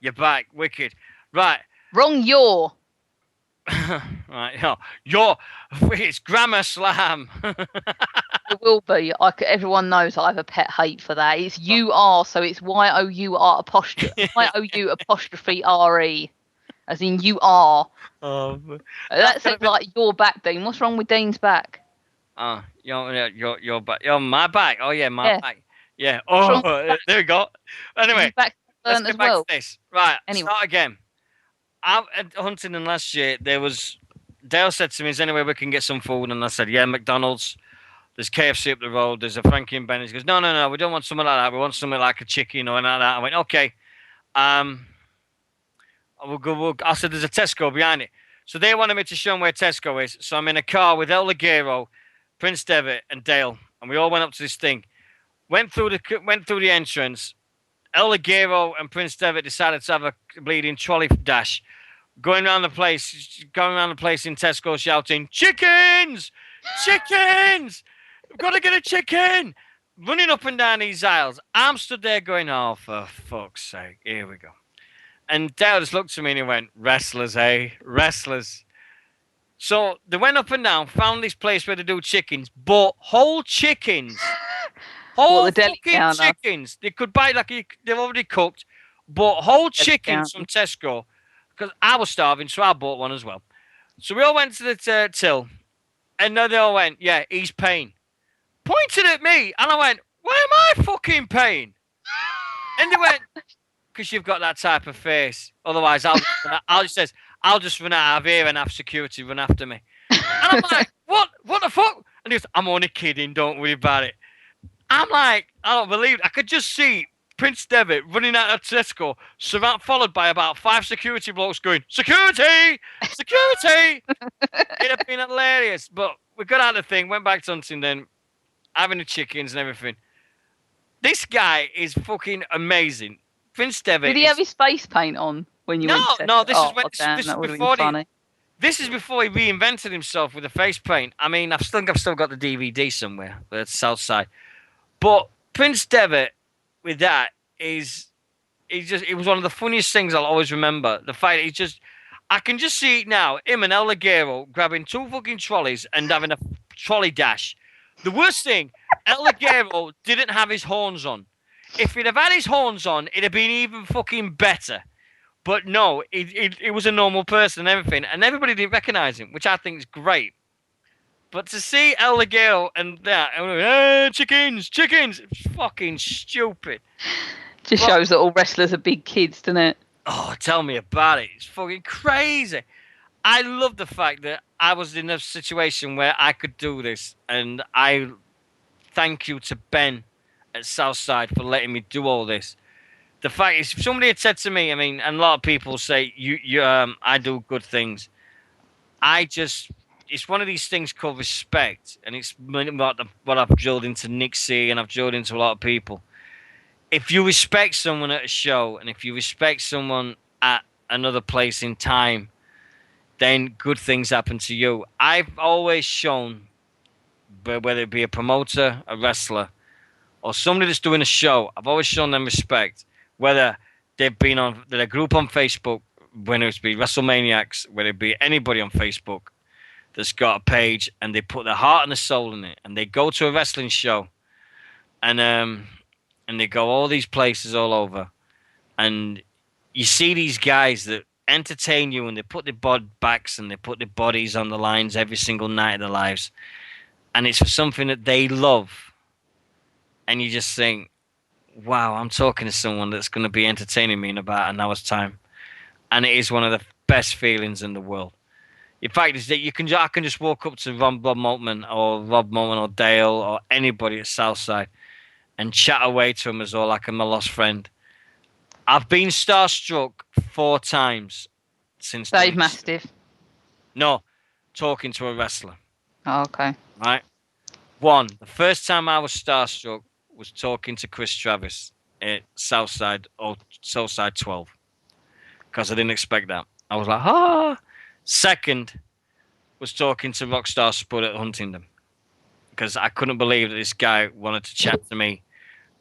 You're back. Wicked. Right. Wrong yaw. Right. It's grammar slam. It will be. Everyone knows I have a pet hate for that. It's UR, so it's YOUR apostrophe RE, as in you are. That's it, like your back, Dean. What's wrong with Dean's back? Your back. Oh, my back. Oh yeah, my back. Yeah. Oh, there we go. Anyway, let's get back to this. Right. Anyway. Start again. Out at Huntingdon last year, Dale said to me, "Is there anywhere we can get some food?" And I said, "Yeah, McDonald's. There's KFC up the road. There's a Frankie and Benny's." He goes, No. We don't want something like that. We want something like a chicken or anything like that. I went, "Okay." We'll go. I said, "There's a Tesco behind it." So they wanted me to show them where Tesco is. So I'm in a car with El Ligero, Prince Devitt, and Dale, and we all went up to this thing. Went through the entrance. El Ligero and Prince Devitt decided to have a bleeding trolley dash, going around the place in Tesco, shouting, "Chickens! Chickens! We've got to get a chicken!" Running up and down these aisles. I'm stood there going, "Oh, for fuck's sake, here we go." And Dale just looked at me and he went, "Wrestlers, eh? Wrestlers." So they went up and down, found this place where they do chickens, bought whole chickens. Whole fucking chickens. They could buy they've already cooked. Bought whole chickens from Tesco because I was starving, so I bought one as well. So we all went to the till, and then they all went, "Yeah, he's paying." Pointed at me, and I went, "Why am I fucking paying?" And they went, "Because you've got that type of face. Otherwise, I'll just run out of here and have security run after me." And I'm like, "What? What the fuck?" And he goes, "I'm only kidding. Don't worry about it." I'm like, I don't believe it. I could just see Prince Devitt running out of Tesco, followed by about 5 security blokes going, "Security! Security!" It'd have been hilarious. But we got out of the thing, went back to Huntingdon, having the chickens and everything. This guy is fucking amazing. Prince Devitt. Did he have his face paint on when you went to No, this is before he reinvented himself with the face paint. I mean, I've still got the DVD somewhere, but it's Southside. But Prince Devitt with that it was one of the funniest things I'll always remember. The fact that I can just see it now, him and El Ligero grabbing 2 fucking trolleys and having a trolley dash. The worst thing, El Ligero didn't have his horns on. If he'd have had his horns on, it'd have been even fucking better. But no, he was a normal person and everything, and everybody didn't recognise him, which I think is great. But to see El Legale and that, and we're like, chickens, it's fucking stupid. Just Well- shows that all wrestlers are big kids, doesn't it? Oh, tell me about it. It's fucking crazy. I love the fact that I was in a situation where I could do this, and I thank you to Ben at Southside for letting me do all this. The fact is, if somebody had said to me, I mean, and a lot of people say I do good things. It's one of these things called respect, and it's what I've drilled into Nixy, and I've drilled into a lot of people. If you respect someone at a show, and if you respect someone at another place in time, then good things happen to you. I've always shown, whether it be a promoter, a wrestler, or somebody that's doing a show, I've always shown them respect. Whether they've been on their group on Facebook, whether it be WrestleManiacs, whether it be anybody on Facebook that's got a page and they put their heart and their soul in it, and they go to a wrestling show, and they go all these places all over, and you see these guys that entertain you, and they put their backs and they put their bodies on the lines every single night of their lives, and it's for something that they love, and you just think, wow, I'm talking to someone that's going to be entertaining me in about an hour's time, and it is one of the best feelings in the world. In fact, is that I can just walk up to Rob Maltman or Dale or anybody at Southside and chat away to them as though like I'm a lost friend. I've been starstruck 4 times since Dave Mastiff. No, talking to a wrestler. Oh, okay. Right? 1, the first time I was starstruck was talking to Chris Travis at Southside 12, because I didn't expect that. I was like, ah. 2nd was talking to Rockstar Spud at Huntingdon, because I couldn't believe that this guy wanted to chat to me.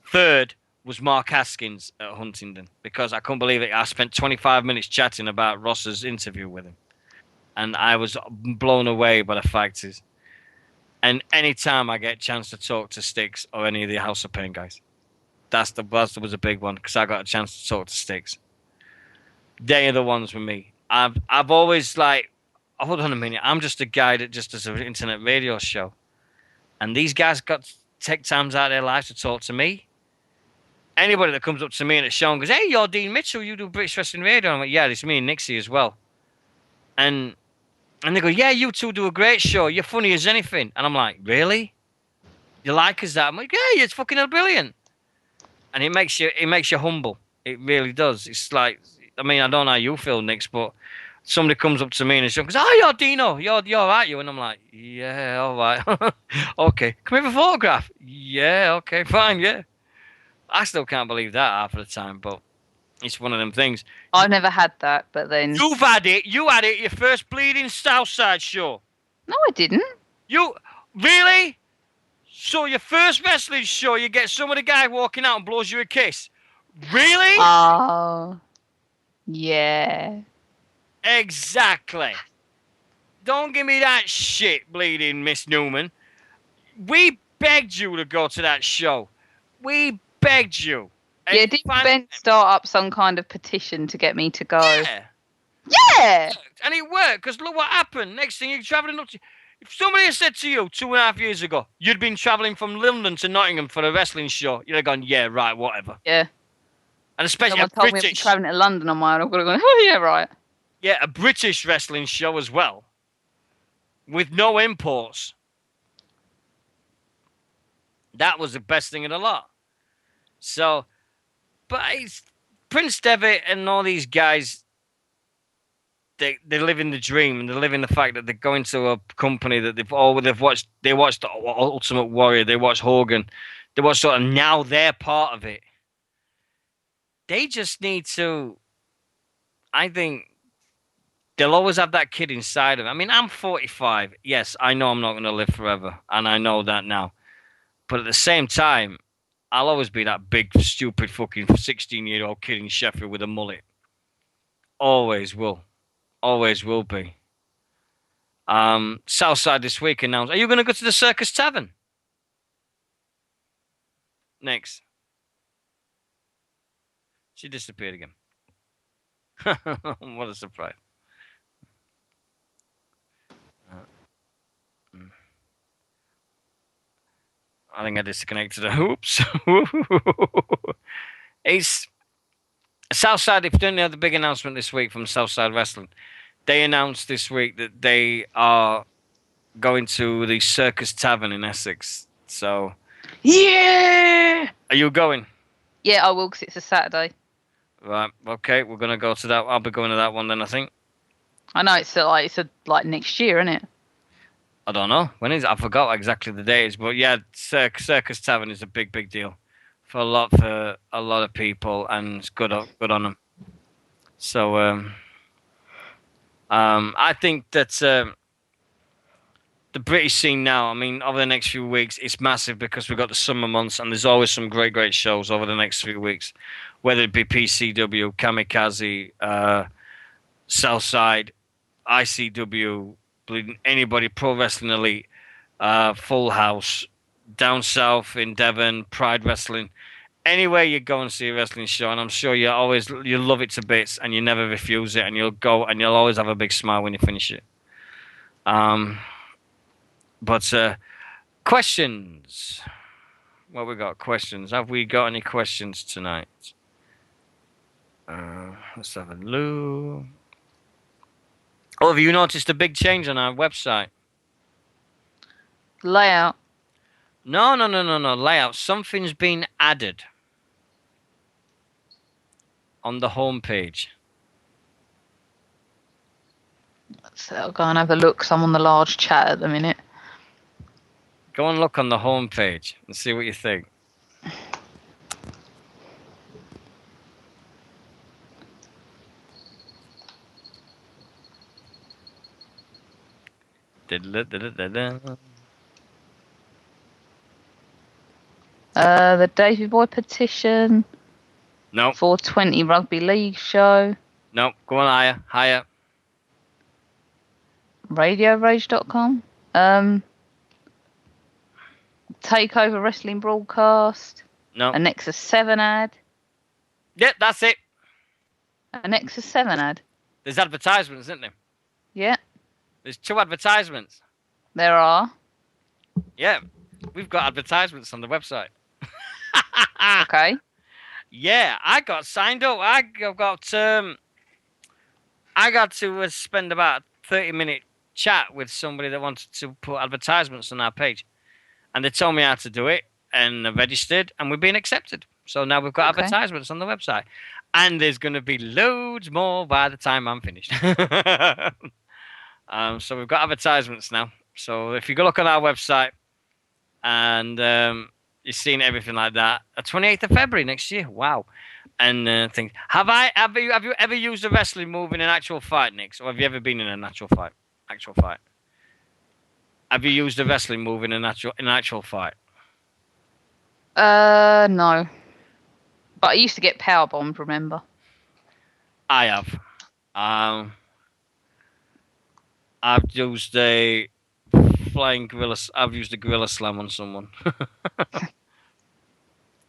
3rd was Mark Haskins at Huntingdon, because I couldn't believe it. I spent 25 minutes chatting about Ross's interview with him, and I was blown away by the fact is. And anytime I get a chance to talk to Styx or any of the House of Pain guys, that was a big one, because I got a chance to talk to Styx. They are the ones with me. I've always like, hold on a minute, I'm just a guy that just does an internet radio show, and these guys got to take times out of their lives to talk to me. Anybody that comes up to me in a show and goes, "Hey, you're Dean Mitchell, you do British Wrestling Radio," I'm like, "Yeah, it's me and Nixie as well." And they go, "Yeah, you two do a great show. You're funny as anything." And I'm like, "Really? You like us that?" I'm like, "Yeah, it's fucking brilliant." And it makes you humble. It really does. It's like, I mean, I don't know how you feel, Nix, but somebody comes up to me and goes, "Oh, you're Dino. You're all right, you?" And I'm like, "Yeah, all right." Okay. Can we have a photograph? Yeah, okay, fine, yeah. I still can't believe that half of the time, but it's one of them things. I've never had that, but then You've had it. You had it. Your first bleeding Southside show. no, I didn't. You really? So your first wrestling show, you get some of the guy walking out and blows you a kiss. Really? Oh, yeah. Exactly. Don't give me that shit, bleeding Miss Newman. We begged you to go to that show. We begged you. And Yeah, did Ben start up some kind of petition to get me to go? Yeah. Yeah. And it worked, because look what happened. Next thing, you're travelling up to... If somebody had said to you 2.5 years ago, you'd been travelling from London to Nottingham for a wrestling show, you'd have gone, yeah, right, whatever. Yeah. And especially Someone a told me I'd be British... travelling to London on my own. I've got to go, oh, yeah, right. Yeah, a British wrestling show as well, with no imports. That was the best thing of the lot. So, but it's Prince Devitt and all these guys, they live in the dream, and they live in the fact that they're going to a company that they've watched. They watched the Ultimate Warrior. They watched Hogan. They watched sort of, now they're part of it. They just need to. I think they'll always have that kid inside of them. I mean, I'm 45. Yes, I know I'm not going to live forever, and I know that now. But at the same time, I'll always be that big, stupid, fucking 16-year-old kid in Sheffield with a mullet. Always will. Always will be. Southside this week announced, are you going to go to the Circus Tavern? Next. She disappeared again. What a surprise. I think I disconnected her. Oops. It's Southside. If you don't know the big announcement this week from Southside Wrestling, they announced this week that they are going to the Circus Tavern in Essex. So, Yeah. are you going? Yeah, I will because it's a Saturday. Right. Okay. We're gonna go to that. I'll be going to that one then. I think. I know it's like next year, isn't it? I don't know when is it? I forgot exactly the days, but yeah, Circus Tavern is a big deal for a lot of people, and it's good on them. So I think that the British scene now. I mean, over the next few weeks, it's massive because we've got the summer months, and there's always some great shows over the next few weeks, whether it be PCW, Kamikaze, Southside, ICW, bleeding anybody, Pro Wrestling Elite, Full House, down south in Devon, Pride Wrestling. Anywhere you go and see a wrestling show, and I'm sure you love it to bits, and you never refuse it, and you'll go and you'll always have a big smile when you finish it. But questions. What we got? Questions. Have we got any questions tonight? Let's have a look. Oh, have you noticed a big change on our website? Layout. No. Layout. Something's been added on the homepage. So I'll go and have a look 'cause I'm on the large chat at the minute. Go and look on the homepage and see what you think. The Davy Boy petition. No. 420 Rugby League show. No. Go on higher. RadioRage.com. Takeover Wrestling Broadcast. No. A Nexus 7 ad. Yeah, that's it. A Nexus 7 ad. There's advertisements, isn't there? Yeah, There's 2 advertisements. there are. Yeah, we've got advertisements on the website. Okay. Yeah, I got signed up. I got to spend about a 30-minute chat with somebody that wanted to put advertisements on our page, and they told me how to do it, and I registered, and we've been accepted. So now we've got Okay. advertisements on the website, and there's going to be loads more by the time I'm finished. So we've got advertisements now. So if you go look on our website, and you're seeing everything like that, 28th of February next year. Wow. And things. Have you ever used a wrestling move in an actual fight, Nick? Or have you ever been in an actual fight? Have you used a wrestling move in an actual fight? No. But I used to get power bombed, remember? I have. I've used a flying gorilla. I've used a gorilla slam on someone.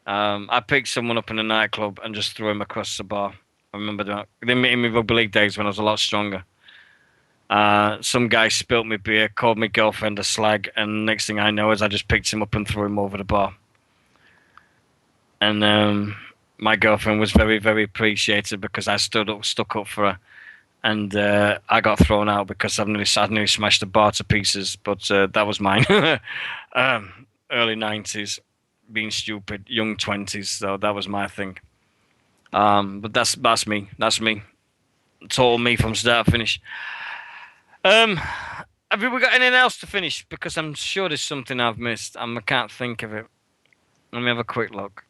I picked someone up in a nightclub and just threw him across the bar. I remember that. In my rugby league days when I was a lot stronger. Some guy spilt me beer, called my girlfriend a slag, and next thing I know is I just picked him up and threw him over the bar. And my girlfriend was very, very appreciative because I stuck up for her. And I got thrown out because I nearly smashed the bar to pieces. But that was mine. Early 90s, being stupid, young 20s. So that was my thing. But that's me. That's me. Total me from start to finish. Have we got anything else to finish? Because I'm sure there's something I've missed. I can't think of it. Let me have a quick look.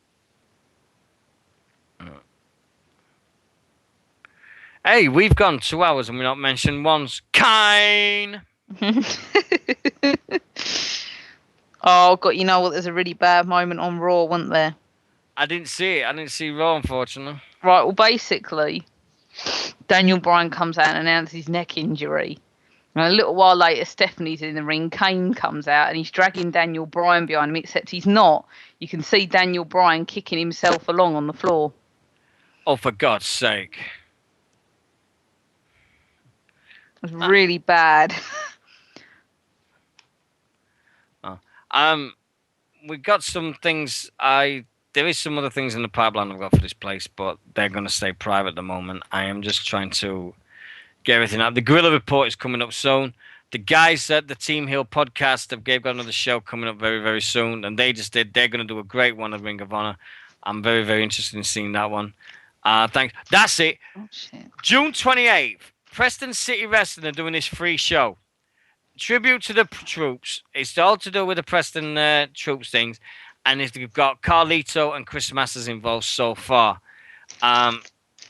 Hey, we've gone 2 hours and we've not mentioned once Kane. Oh, God, you know what? There's a really bad moment on Raw, wasn't there? I didn't see it. I didn't see Raw, unfortunately. Right, well, basically, Daniel Bryan comes out and announces his neck injury. And a little while later, Stephanie's in the ring. Kane comes out and he's dragging Daniel Bryan behind him, except he's not. You can see Daniel Bryan kicking himself along on the floor. Oh, for God's sake. It was really bad. we got some things. There is some other things in the pipeline I've got for this place, but they're going to stay private at the moment. I am just trying to get everything out. The Gorilla Report is coming up soon. The guys at the Team Hill podcast they've got another show coming up very, very soon, and they're going to do a great one at Ring of Honor. I'm very, very interested in seeing that one. Thanks. That's it. Oh, shit. June 28th, Preston City Wrestling are doing this free show. Tribute to the troops. It's all to do with the Preston troops things. And you've got Carlito and Chris Masters involved so far.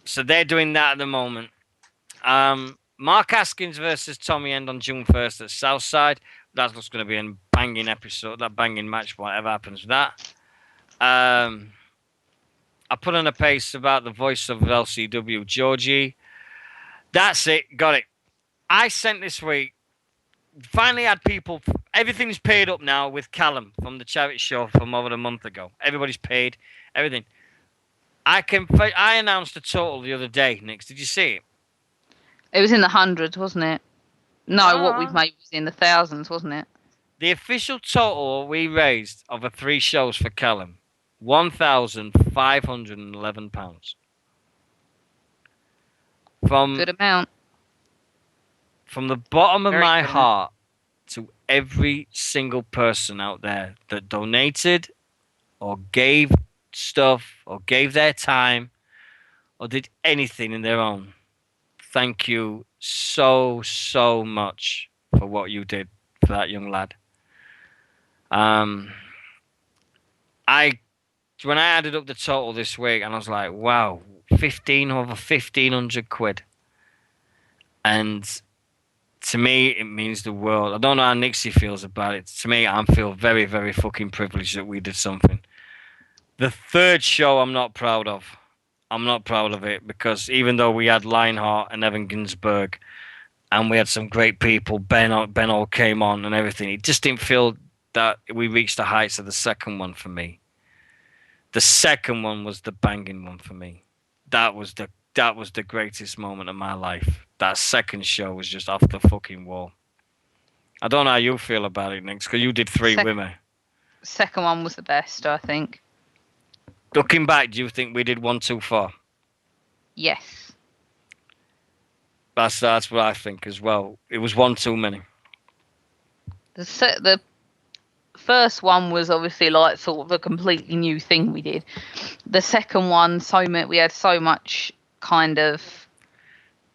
So they're doing that at the moment. Mark Haskins versus Tommy End on June 1st at Southside. That's what's going to be a banging episode, that banging match, whatever happens with that. I put on a pace about the voice of LCW, Georgie. That's it. Got it. I sent this week. Finally had people. Everything's paid up now with Callum from the charity show from over a month ago. Everybody's paid. Everything. I announced a total the other day, Nix. Did you see it? It was in the hundreds, wasn't it? No, what we've made was in the thousands, wasn't it? The official total we raised of the 3 shows for Callum, £1,511. Good amount. From the bottom of Very my good. heart to every single person out there that donated or gave stuff or gave their time or did anything in their own. Thank you so, so much for what you did for that young lad. When I added up the total this week, and I was like, wow, over 1,500 quid. And to me, it means the world. I don't know how Nixie feels about it. To me, I feel very, very fucking privileged that we did something. The 3rd show, I'm not proud of. I'm not proud of it because even though we had Lionheart and Evan Ginsberg and we had some great people, Ben all came on and everything, it just didn't feel that we reached the heights of the 2nd one for me. The 2nd one was the banging one for me. That was the greatest moment of my life. That 2nd show was just off the fucking wall. I don't know how you feel about it, Nix, because you did 3 with me. 2nd one was the best, I think. Looking back, do you think we did one too far? Yes. That's what I think as well. It was one too many. The first one was obviously like sort of a completely new thing we did. The 2nd one, we had so much kind of.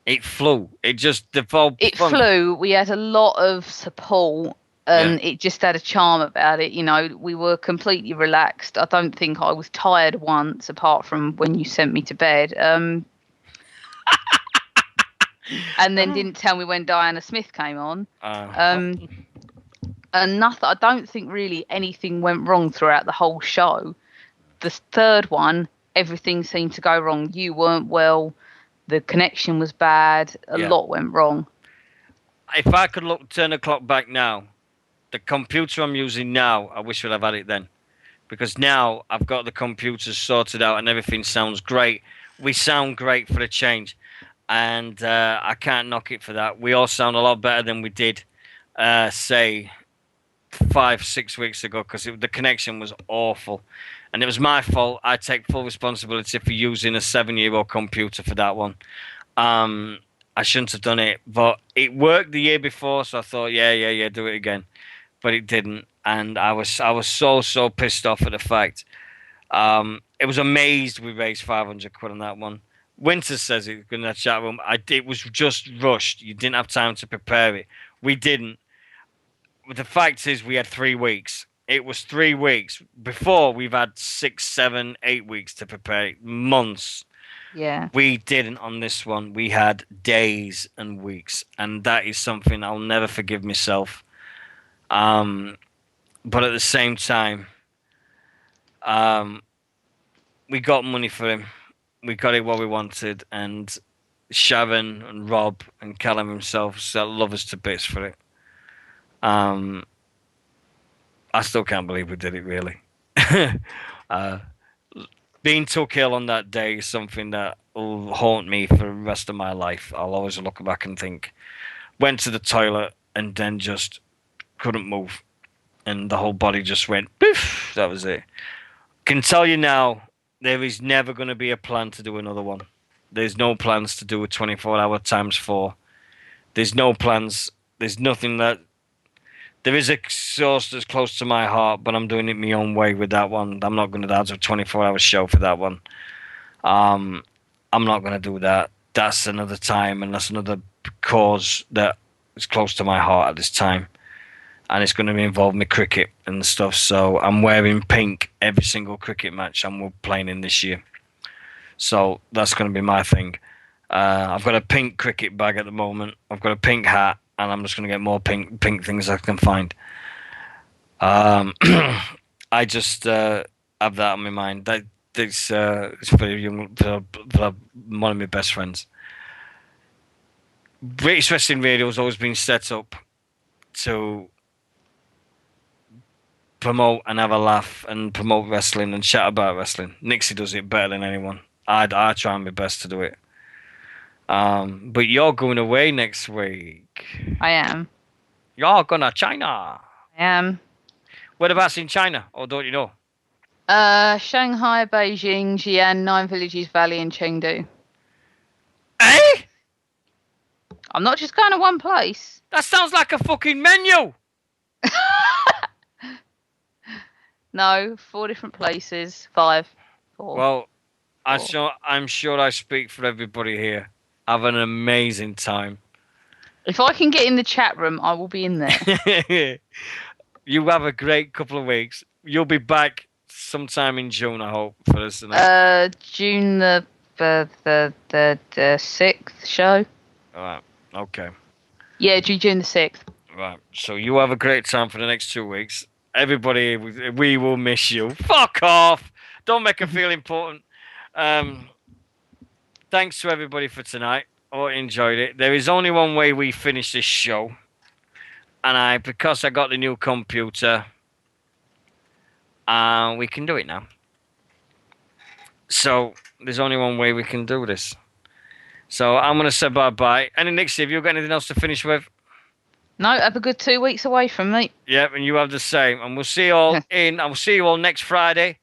It flew. It just devolved. It flew. We had a lot of support. And it just had a charm about it. You know, we were completely relaxed. I don't think I was tired once, apart from when you sent me to bed. And then didn't tell me when Diana Smith came on. And nothing. I don't think really anything went wrong throughout the whole show. The 3rd one, everything seemed to go wrong. You weren't well. The connection was bad. A lot went wrong. If I could turn the clock back now, the computer I'm using now, I wish I'd have had it then. Because now I've got the computers sorted out and everything sounds great. We sound great for a change. And I can't knock it for that. We all sound a lot better than we did, say, 5-6 weeks ago. Because the connection was awful. And it was my fault. I take full responsibility for using a 7-year-old computer for that one. I shouldn't have done it. But it worked the year before. So I thought, yeah, do it again. But it didn't, and I was so pissed off at the fact. It was amazed we raised 500 quid on that one. Winter says it in that chat room. It was just rushed. You didn't have time to prepare it. We didn't. But the fact is, we had 3 weeks. It was 3 weeks. Before, we've had 6, 7, 8 weeks to prepare it. Months. Yeah. We didn't on this one. We had days and weeks, and that is something I'll never forgive myself. But at the same time, we got money for him. We got it what we wanted, and Sharon and Rob and Callum himself love us to bits for it. I still can't believe we did it, really. Being took ill on that day is something that will haunt me for the rest of my life. I'll always look back and think, went to the toilet and then just couldn't move. and the whole body just went poof. That was it. Can tell you now, there is never going to be a plan to do another one. There's no plans to do a 24-hour times 4. There's no plans. There's nothing that. There is a source that's close to my heart, but I'm doing it my own way with that one. I'm not going to have a 24-hour show for that one. I'm not going to do that. That's another time, and that's another cause that is close to my heart at this time. And it's going to involve me cricket and stuff. So I'm wearing pink every single cricket match I'm playing in this year. So that's going to be my thing. I've got a pink cricket bag at the moment. I've got a pink hat, and I'm just going to get more pink things I can find. I just have that on my mind. It's for one of my best friends. British Wrestling Radio has always been set up to promote and have a laugh and promote wrestling and chat about wrestling. Nixy does it better than anyone. I try my best to do it. But you're going away next week. I am. You're going to China. I am. Whereabouts in China? Or don't you know? Shanghai, Beijing, Xi'an, 9 Villages Valley, and Chengdu. Eh? I'm not just going to one place. That sounds like a fucking menu. No, 4 different places. 5. 4. Well, I'm sure I speak for everybody here. Have an amazing time. If I can get in the chat room, I will be in there. You have a great couple of weeks. You'll be back sometime in June, I hope, for us. June the 6th show. All right. Okay. Yeah, June the 6th. Right. So you have a great time for the next 2 weeks. Everybody, we will miss you. Fuck off. Don't make it feel important. Thanks to everybody for tonight. Oh, enjoyed it. There is only one way we finish this show. And because I got the new computer, we can do it now. So there's only one way we can do this. So I'm going to say bye-bye. And Nixie, have you got anything else to finish with? No, have a good 2 weeks away from me. Yep, and you have the same. And we'll see you all I'll see you all next Friday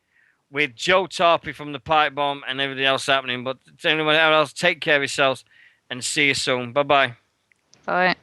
with Joe Tarpey from the Pipe Bomb and everything else happening. But anyone else, take care of yourselves and see you soon. Bye-bye. Bye.